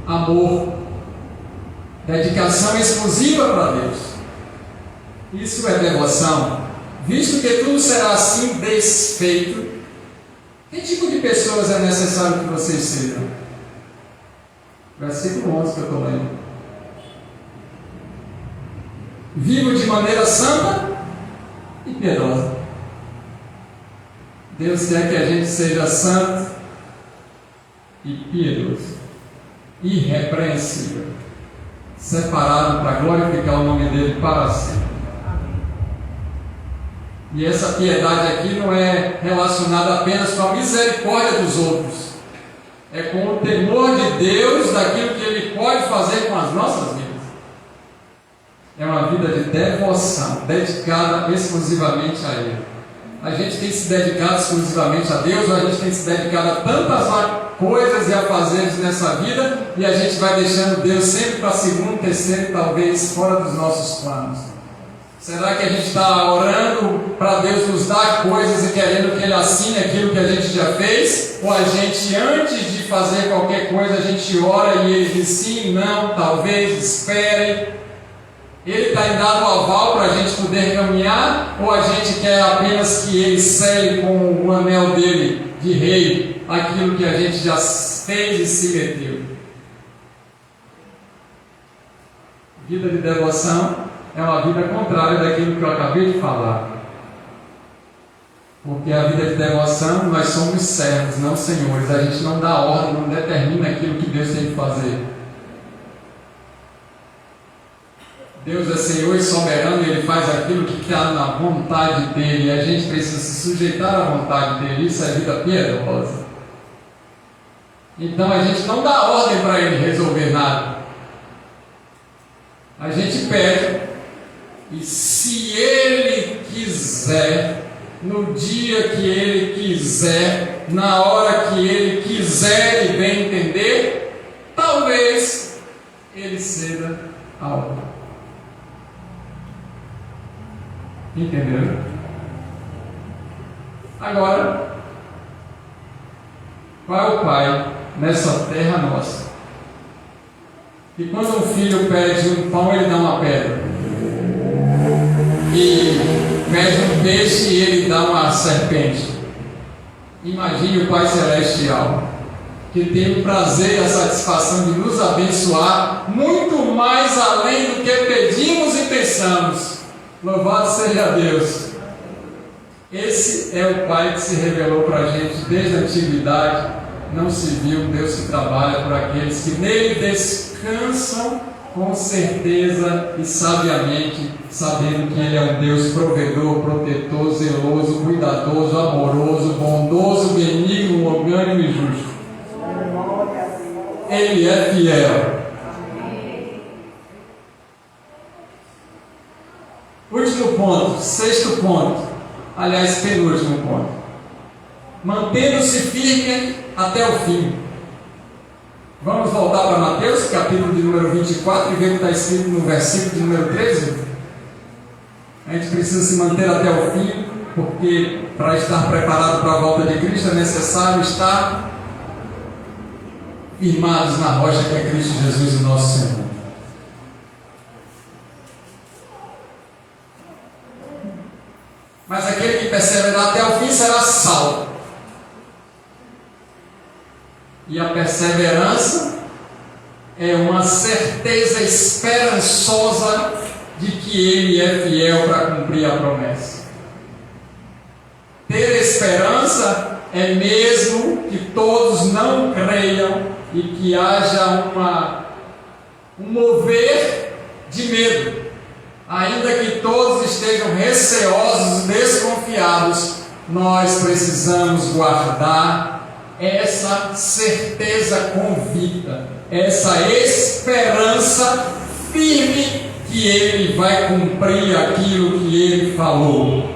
amor, dedicação exclusiva para Deus. Isso é devoção. Visto que tudo será assim desfeito, que tipo de pessoas é necessário que vocês sejam? Versículo 11 que eu estou lendo. Vivo de maneira santa e piedosa. Deus quer que a gente seja santo e piedoso, irrepreensível, separado para glorificar o nome dele para sempre. E essa piedade aqui não é relacionada apenas com a misericórdia dos outros, é com o temor de Deus daquilo que ele pode fazer com as nossas vidas. É uma vida de devoção, dedicada exclusivamente a Ele. A gente tem se dedicado exclusivamente a Deus, ou a gente tem se dedicado a tantas coisas e afazeres nessa vida, e a gente vai deixando Deus sempre para segundo, terceiro, talvez fora dos nossos planos. Será que a gente está orando para Deus nos dar coisas e querendo que Ele assine aquilo que a gente já fez? Ou a gente, antes de fazer qualquer coisa, a gente ora e Ele diz sim, não, talvez, espere? Ele está dando o aval para a gente poder caminhar? Ou a gente quer apenas que Ele selle com o anel dele de rei aquilo que a gente já fez e se meteu? Vida de devoção é uma vida contrária daquilo que eu acabei de falar. Porque a vida de devoção, nós somos servos, não senhores. A gente não dá ordem, não determina aquilo que Deus tem que fazer. Deus é Senhor e soberano, e Ele faz aquilo que está na vontade dEle, e a gente precisa se sujeitar à vontade dEle. Isso é vida piedosa. Então a gente não dá ordem para Ele resolver nada. A gente pede, e se Ele quiser, no dia que Ele quiser, na hora que Ele quiser e bem entender, talvez Ele ceda algo. Entenderam? Agora, qual é o pai nessa terra nossa? E quando um filho pede um pão, ele dá uma pedra. E pede um peixe e ele dá uma serpente. Imagine o Pai Celestial, que tem o prazer e a satisfação de nos abençoar muito mais além do que pedimos e pensamos. Louvado seja Deus. Esse é o Pai que se revelou para a gente desde a antiguidade. Não se viu um Deus que trabalha por aqueles que nele descansam com certeza e sabiamente, sabendo que Ele é um Deus provedor, protetor, zeloso, cuidadoso, amoroso, bondoso, benigno, longânimo e justo. Ele é fiel. Último ponto, sexto ponto, aliás, penúltimo ponto. Mantendo-se firme até o fim. Vamos voltar para Mateus, capítulo de número 24, e ver o que está escrito no versículo de número 13. A gente precisa se manter até o fim, porque para estar preparado para a volta de Cristo é necessário estar firmados na rocha que é Cristo Jesus, o nosso Senhor. Mas aquele que perseverar até o fim será salvo. E a perseverança é uma certeza esperançosa de que Ele é fiel para cumprir a promessa. Ter esperança é mesmo que todos não creiam e que haja um mover de medo. Ainda que todos estejam receosos e desconfiados, nós precisamos guardar essa certeza convicta, essa esperança firme que Ele vai cumprir aquilo que Ele falou.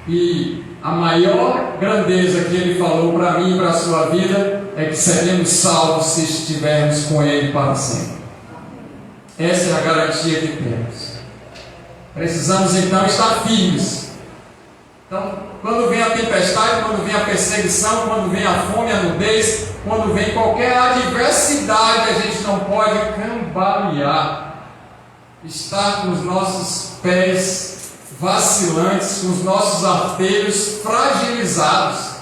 E a maior grandeza que Ele falou para mim e para a sua vida é que seremos salvos se estivermos com Ele para sempre. Essa é a garantia que temos. Precisamos então estar firmes. Então, quando vem a tempestade, quando vem a perseguição, quando vem a fome, a nudez, quando vem qualquer adversidade, a gente não pode cambalear. Estar com os nossos pés vacilantes, com os nossos artelhos fragilizados.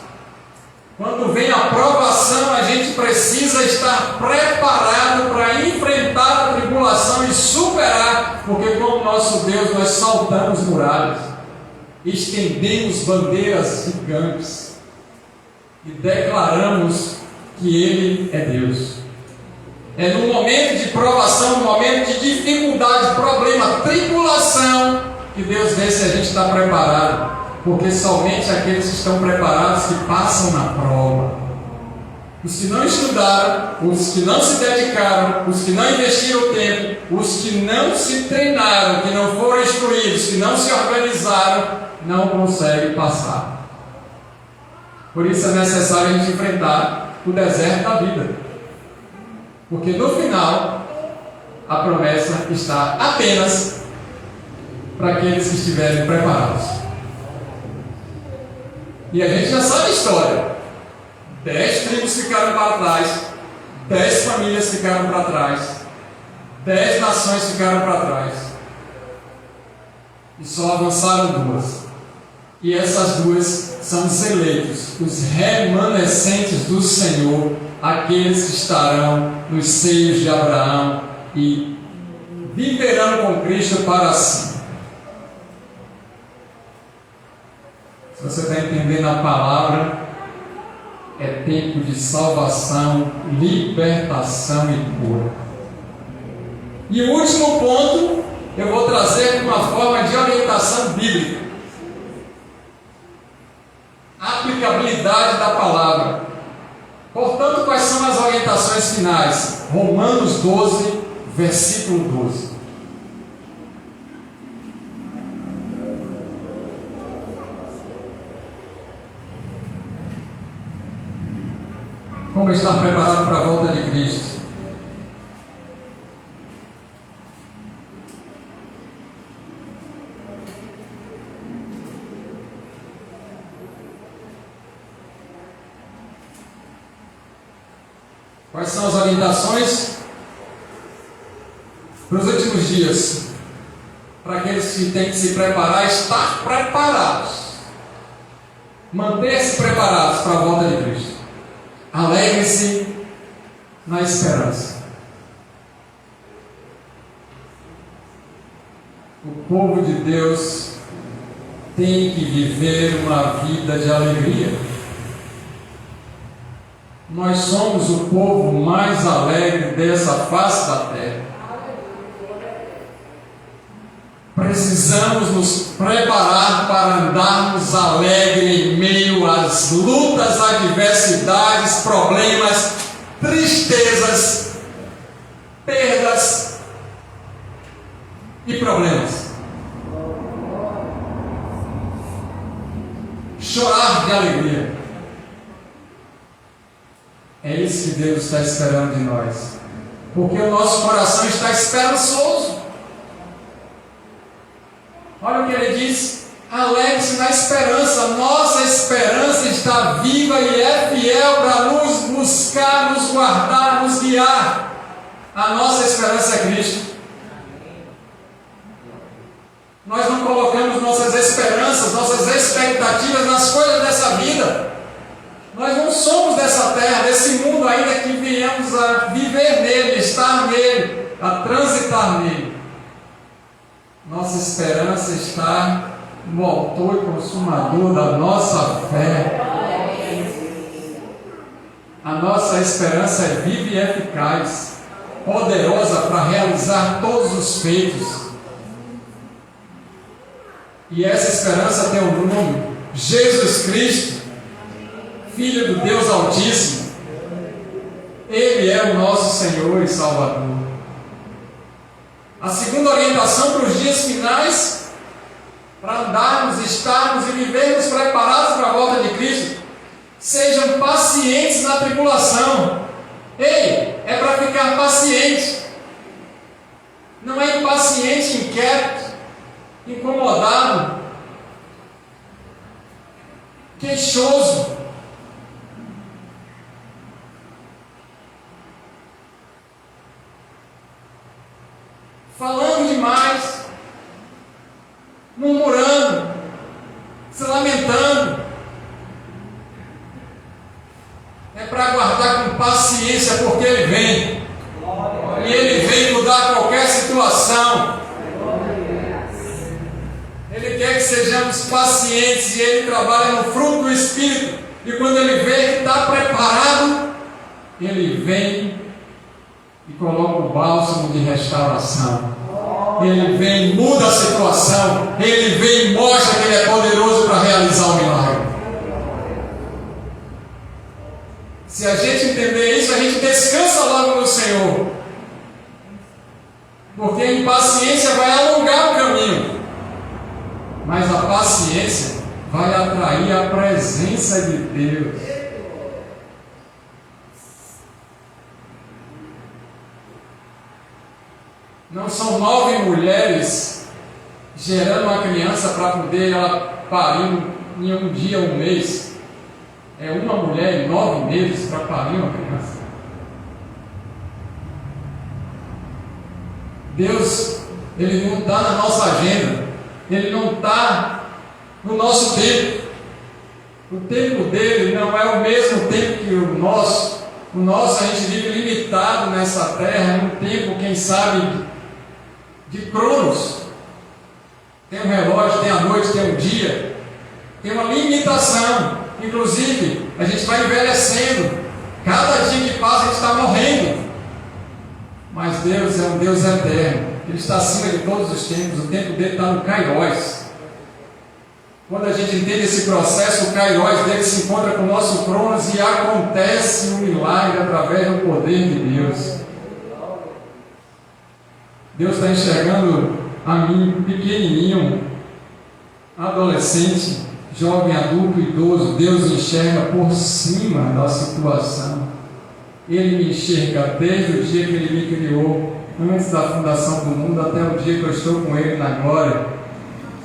Quando vem a provação, a gente precisa estar preparado para enfrentar a tribulação e superar, porque como nosso Deus nós saltamos muralhas, estendemos bandeiras gigantes e declaramos que Ele é Deus. É no momento de provação, no momento de dificuldade, problema, tribulação, que Deus vê se a gente está preparado. Porque somente aqueles que estão preparados que passam na prova. Os que não estudaram, os que não se dedicaram, os que não investiram tempo, os que não se treinaram, que não foram instruídos, que não se organizaram, não conseguem passar. Por isso é necessário a gente enfrentar o deserto da vida. Porque no final, a promessa está apenas para aqueles que estiverem preparados. E a gente já sabe a história. 10 tribos ficaram para trás, 10 famílias ficaram para trás, 10 nações ficaram para trás. E só avançaram 2. E essas 2 são os eleitos, os remanescentes do Senhor, aqueles que estarão nos seios de Abraão e viverão com Cristo para sempre. Se você está entendendo a palavra, é tempo de salvação, libertação e cura. E o último ponto, eu vou trazer uma forma de orientação bíblica. Aplicabilidade da palavra. Portanto, quais são as orientações finais? Romanos 12, versículo 12. Como estar preparado para a volta de Cristo? Quais são as orientações para os últimos dias? Para aqueles que têm que se preparar, estar preparados. Manter-se preparados para a volta de Cristo. Alegre-se na esperança. O povo de Deus tem que viver uma vida de alegria. Nós somos o povo mais alegre dessa face da terra. Precisamos nos preparar para andarmos alegres em meio às lutas, adversidades, problemas, tristezas, perdas e problemas. Chorar de alegria. É isso que Deus está esperando de nós. Porque o nosso coração está esperançoso. Olha o que ele diz: alegre-se na esperança. Nossa esperança está viva e é fiel para nos buscar, nos guardar, nos guiar. A nossa esperança é Cristo. Nós não colocamos nossas esperanças, nossas expectativas nas coisas dessa vida. Nós não somos dessa terra, desse mundo ainda que viemos a viver nele, estar nele, a transitar nele. Nossa esperança está no autor e consumador da nossa fé. A nossa esperança é viva e eficaz, poderosa para realizar todos os feitos. E essa esperança tem um nome: Jesus Cristo, Filho do Deus Altíssimo. Ele é o nosso Senhor e Salvador. A segunda orientação para os dias finais, para andarmos, estarmos e vivermos preparados para a volta de Cristo: sejam pacientes na tribulação. Ei, é para ficar paciente. Não é impaciente, inquieto, incomodado, queixoso. Falando demais, murmurando, se lamentando. É para aguardar com paciência, porque Ele vem. E Ele vem mudar qualquer situação. Ele quer que sejamos pacientes, e Ele trabalha no fruto do Espírito. E quando Ele vê que está preparado, Ele vem e coloca o bálsamo de restauração. Ele vem e muda a situação. Ele vem e mostra que Ele é poderoso para realizar o milagre. Se a gente entender isso, a gente descansa logo no Senhor. Porque a impaciência vai alongar o caminho, mas a paciência vai atrair a presença de Deus. Não são 9 mulheres gerando uma criança para poder ela parir em um dia, um mês. É uma mulher em 9 meses para parir uma criança. Deus, Ele não está na nossa agenda. Ele não está no nosso tempo. O tempo dele não é o mesmo tempo que o nosso. O nosso, a gente vive limitado nessa terra, em um tempo, quem sabe, de cronos. Tem um relógio, tem a noite, tem um dia. Tem uma limitação. Inclusive, a gente vai envelhecendo. Cada dia que passa, a gente está morrendo. Mas Deus é um Deus eterno. Ele está acima de todos os tempos. O tempo dele está no Kairos. Quando a gente entende esse processo, o Kairos dele se encontra com o nosso Cronos e acontece um milagre através do poder de Deus. Deus está enxergando a mim, pequenininho, adolescente, jovem, adulto, idoso. Deus enxerga por cima da situação. Ele me enxerga desde o dia que Ele me criou, antes da fundação do mundo, até o dia que eu estou com Ele na glória.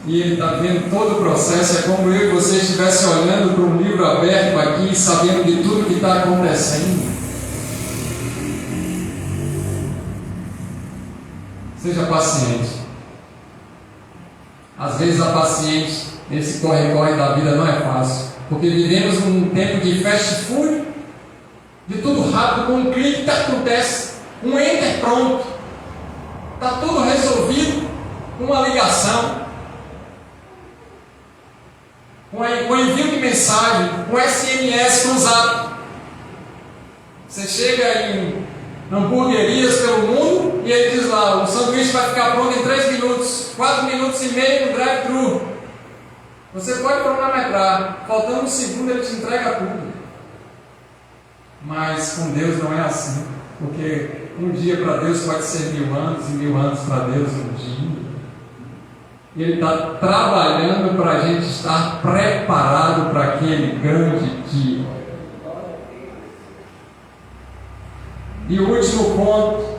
E Ele está vendo todo o processo. É como eu e você estivessem olhando para um livro aberto aqui, sabendo de tudo que está acontecendo. Seja paciente. Às vezes a paciência, esse corre-corre da vida não é fácil, porque vivemos num tempo de fast food, de tudo rápido, com um clique que acontece, um enter pronto, está tudo resolvido com uma ligação, com envio de mensagem, com SMS, com zap. Você chega em hamburguerias pelo mundo e ele diz lá: o sanduíche vai ficar pronto em 3 minutos, 4 minutos e meio no drive-thru. Você pode cronometrar, faltando um segundo ele te entrega tudo. Mas com Deus não é assim, porque um dia para Deus pode ser 1000 anos, e 1000 anos para Deus um dia. E Ele está trabalhando para a gente estar preparado para aquele grande dia. E o último ponto: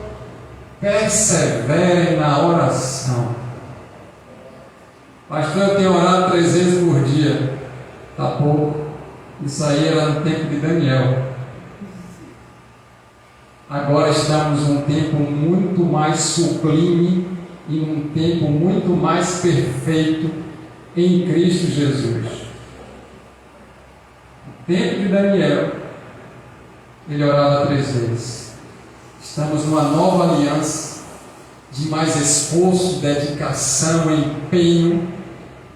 persevere na oração. Pastor, eu tenho orado 3 vezes por dia. Está pouco. Isso aí era no tempo de Daniel. Agora estamos num tempo muito mais sublime e num tempo muito mais perfeito em Cristo Jesus. tempo de Daniel, ele orava 3 vezes. Estamos numa nova aliança de mais esforço, dedicação, empenho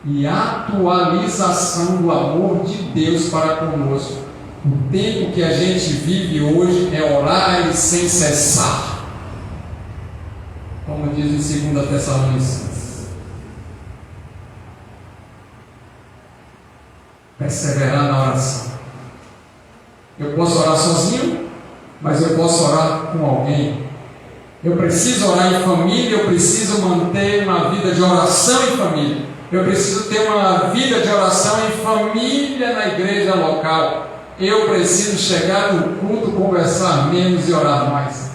e atualização do amor de Deus para conosco. O tempo que a gente vive hoje é orar e sem cessar, como diz em 2 Tessalonicenses. Perseverar na oração. Eu posso orar sozinho, mas eu posso orar com alguém. Eu preciso orar em família, eu preciso manter uma vida de oração em família. Eu preciso ter uma vida de oração em família na igreja local. Eu preciso chegar no culto, conversar menos e orar mais.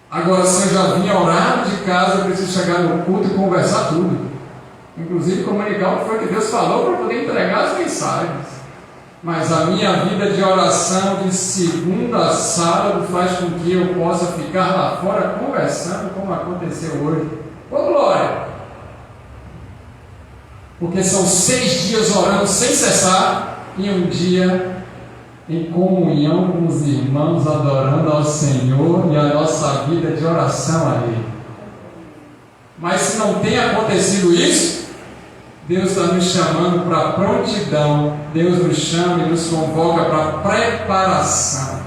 Agora, se eu já vinha orar de casa, eu preciso chegar no culto e conversar tudo. Inclusive comunicar o que foi que Deus falou para poder entregar as mensagens. Mas a minha vida de oração de segunda a sábado faz com que eu possa ficar lá fora conversando, como aconteceu hoje. Ô glória! Porque são 6 dias orando sem cessar e um dia em comunhão com os irmãos, adorando ao Senhor e a nossa vida de oração a Ele. Mas se não tem acontecido isso, Deus está nos chamando para prontidão. Deus nos chama e nos convoca para preparação.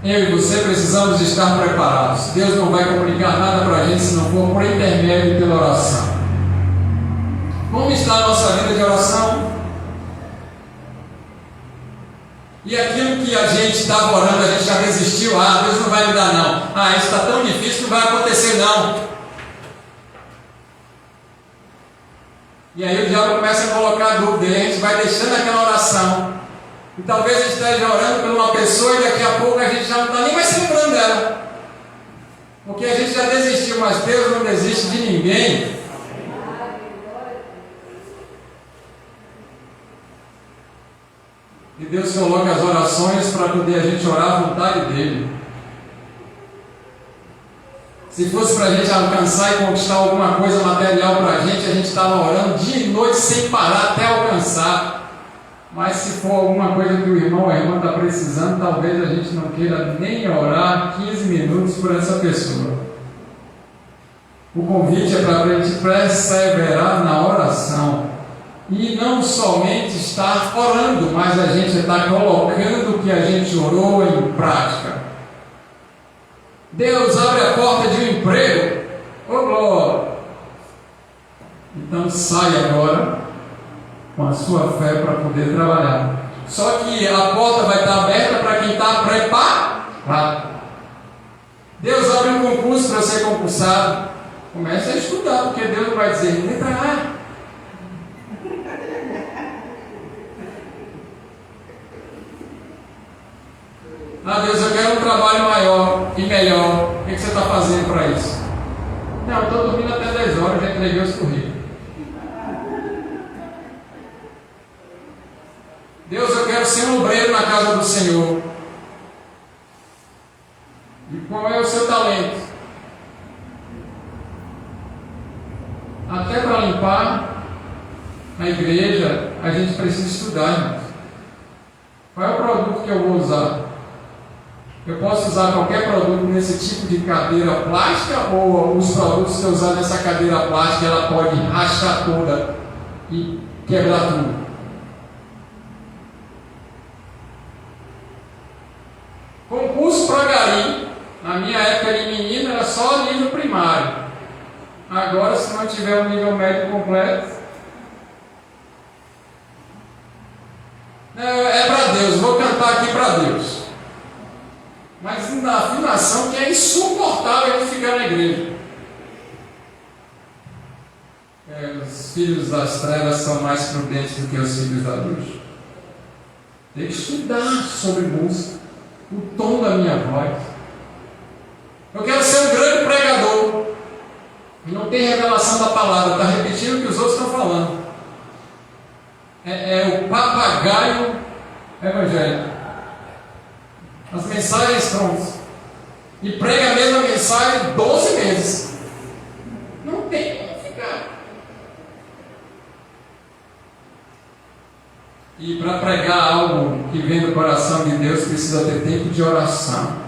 Eu e você precisamos estar preparados. Deus não vai comunicar nada para a gente se não for por intermédio pela oração. Como está a nossa vida de oração? E aquilo que a gente estava orando, a gente já resistiu. Deus não vai me dar não. Isso está tão difícil, não vai acontecer não. E aí o diabo começa a colocar dúvida, e a gente vai deixando aquela oração. E talvez a gente esteja orando por uma pessoa e daqui a pouco a gente já não está nem mais se lembrando dela. Porque a gente já desistiu, mas Deus não desiste de ninguém. E Deus coloca as orações para poder a gente orar à vontade dEle. Se fosse para a gente alcançar e conquistar alguma coisa material para a gente estava orando dia e noite sem parar até alcançar. Mas se for alguma coisa que o irmão ou a irmã está precisando, talvez a gente não queira nem orar 15 minutos por essa pessoa. O convite é para a gente perseverar na oração. E não somente estar orando, mas a gente está colocando o que a gente orou em prática. Deus abre a porta de um emprego. Ô glória! Então sai agora com a sua fé para poder trabalhar. Só que a porta vai estar aberta para quem está preparado. Deus abre um concurso para ser concursado. Comece a estudar, porque Deus não vai dizer, letra A. Deus, eu quero um trabalho maior e melhor. O que você está fazendo para isso? Não, eu estou dormindo até 10 horas, já entreguei os currículos. Deus, eu quero ser um obreiro na casa do Senhor. E qual é o seu talento? Até para limpar a igreja, a gente precisa estudar, irmãos. Qual é o produto que eu vou usar? Eu posso usar qualquer produto nesse tipo de cadeira plástica, ou os produtos que eu usar nessa cadeira plástica, ela pode rachar toda e quebrar tudo? Concurso para gari, na minha época de menino, era só nível primário. Agora, se não tiver um nível médio completo, é para Deus, vou cantar aqui para Deus. Mas na afinação que é insuportável ele ficar na igreja. Os filhos das trevas são mais prudentes do que os filhos da luz. Tem que estudar sobre música, o tom da minha voz. Eu quero ser um grande pregador. Não tem revelação da palavra, está repetindo o que os outros estão falando. É o papagaio evangélico. As mensagens prontas. E prega a mesma mensagem 12 meses. Não tem como ficar. E para pregar algo que vem do coração de Deus, precisa ter tempo de oração.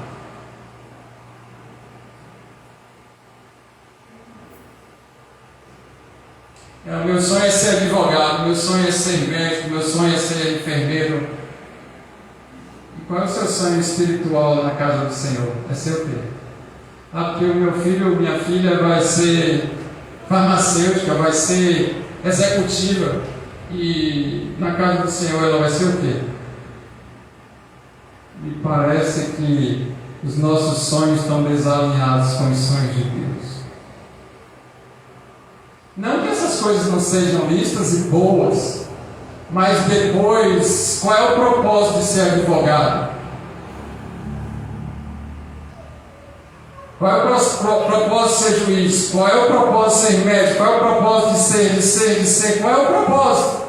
Meu sonho é ser advogado, meu sonho é ser médico, meu sonho é ser enfermeiro. E qual é o seu sonho espiritual na casa do Senhor? É ser o quê? Porque o meu filho ou minha filha vai ser farmacêutica, vai ser executiva. E na casa do Senhor ela vai ser o quê? Me parece que os nossos sonhos estão desalinhados com os sonhos de Deus. Não que essas coisas não sejam listas e boas, mas depois, qual é o propósito de ser advogado? Qual é o propósito de ser juiz? Qual é o propósito de ser médico? Qual é o propósito de ser? Qual é o propósito?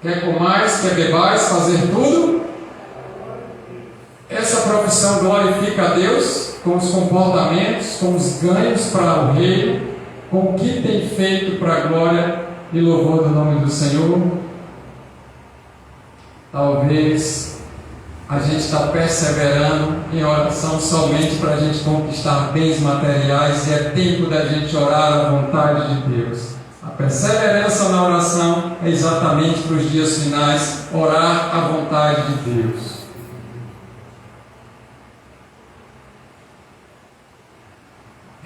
Quer comais, quer bebais, fazer tudo? Essa profissão glorifica a Deus com os comportamentos, com os ganhos para o reino, com o que tem feito para a glória e louvor do nome do Senhor. Talvez a gente está perseverando em oração somente para a gente conquistar bens materiais, e é tempo da gente orar à vontade de Deus. A perseverança na oração é exatamente para os dias finais, orar à vontade de Deus.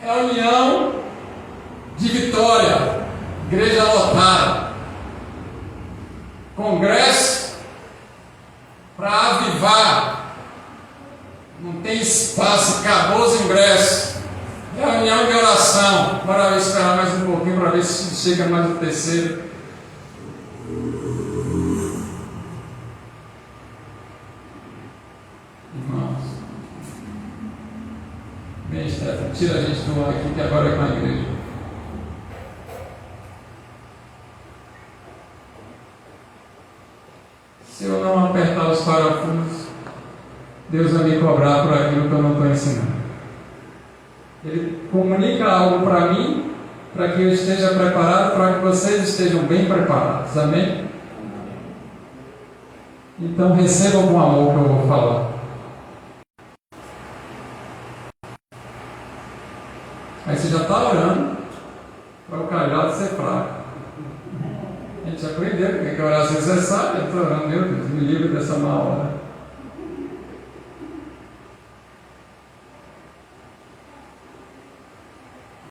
Reunião de Vitória, igreja lotada, congresso para avivar, não tem espaço, acabou os ingressos, reunião de oração, bora esperar mais um pouquinho para ver se chega mais o terceiro. Irmãos, bem, Stefano, tira a gente do ar aqui que agora é com a igreja. Se eu não apertar os parafusos, Deus vai me cobrar por aquilo que eu não estou ensinando. Ele comunica algo para mim, para que eu esteja preparado, para que vocês estejam bem preparados. Amém? Então recebam com amor o que eu vou falar. Aí você já está orando para o cajado ser fraco. A gente aprendeu que orar sem cessar, eu estou orando, meu Deus, me livre dessa má hora.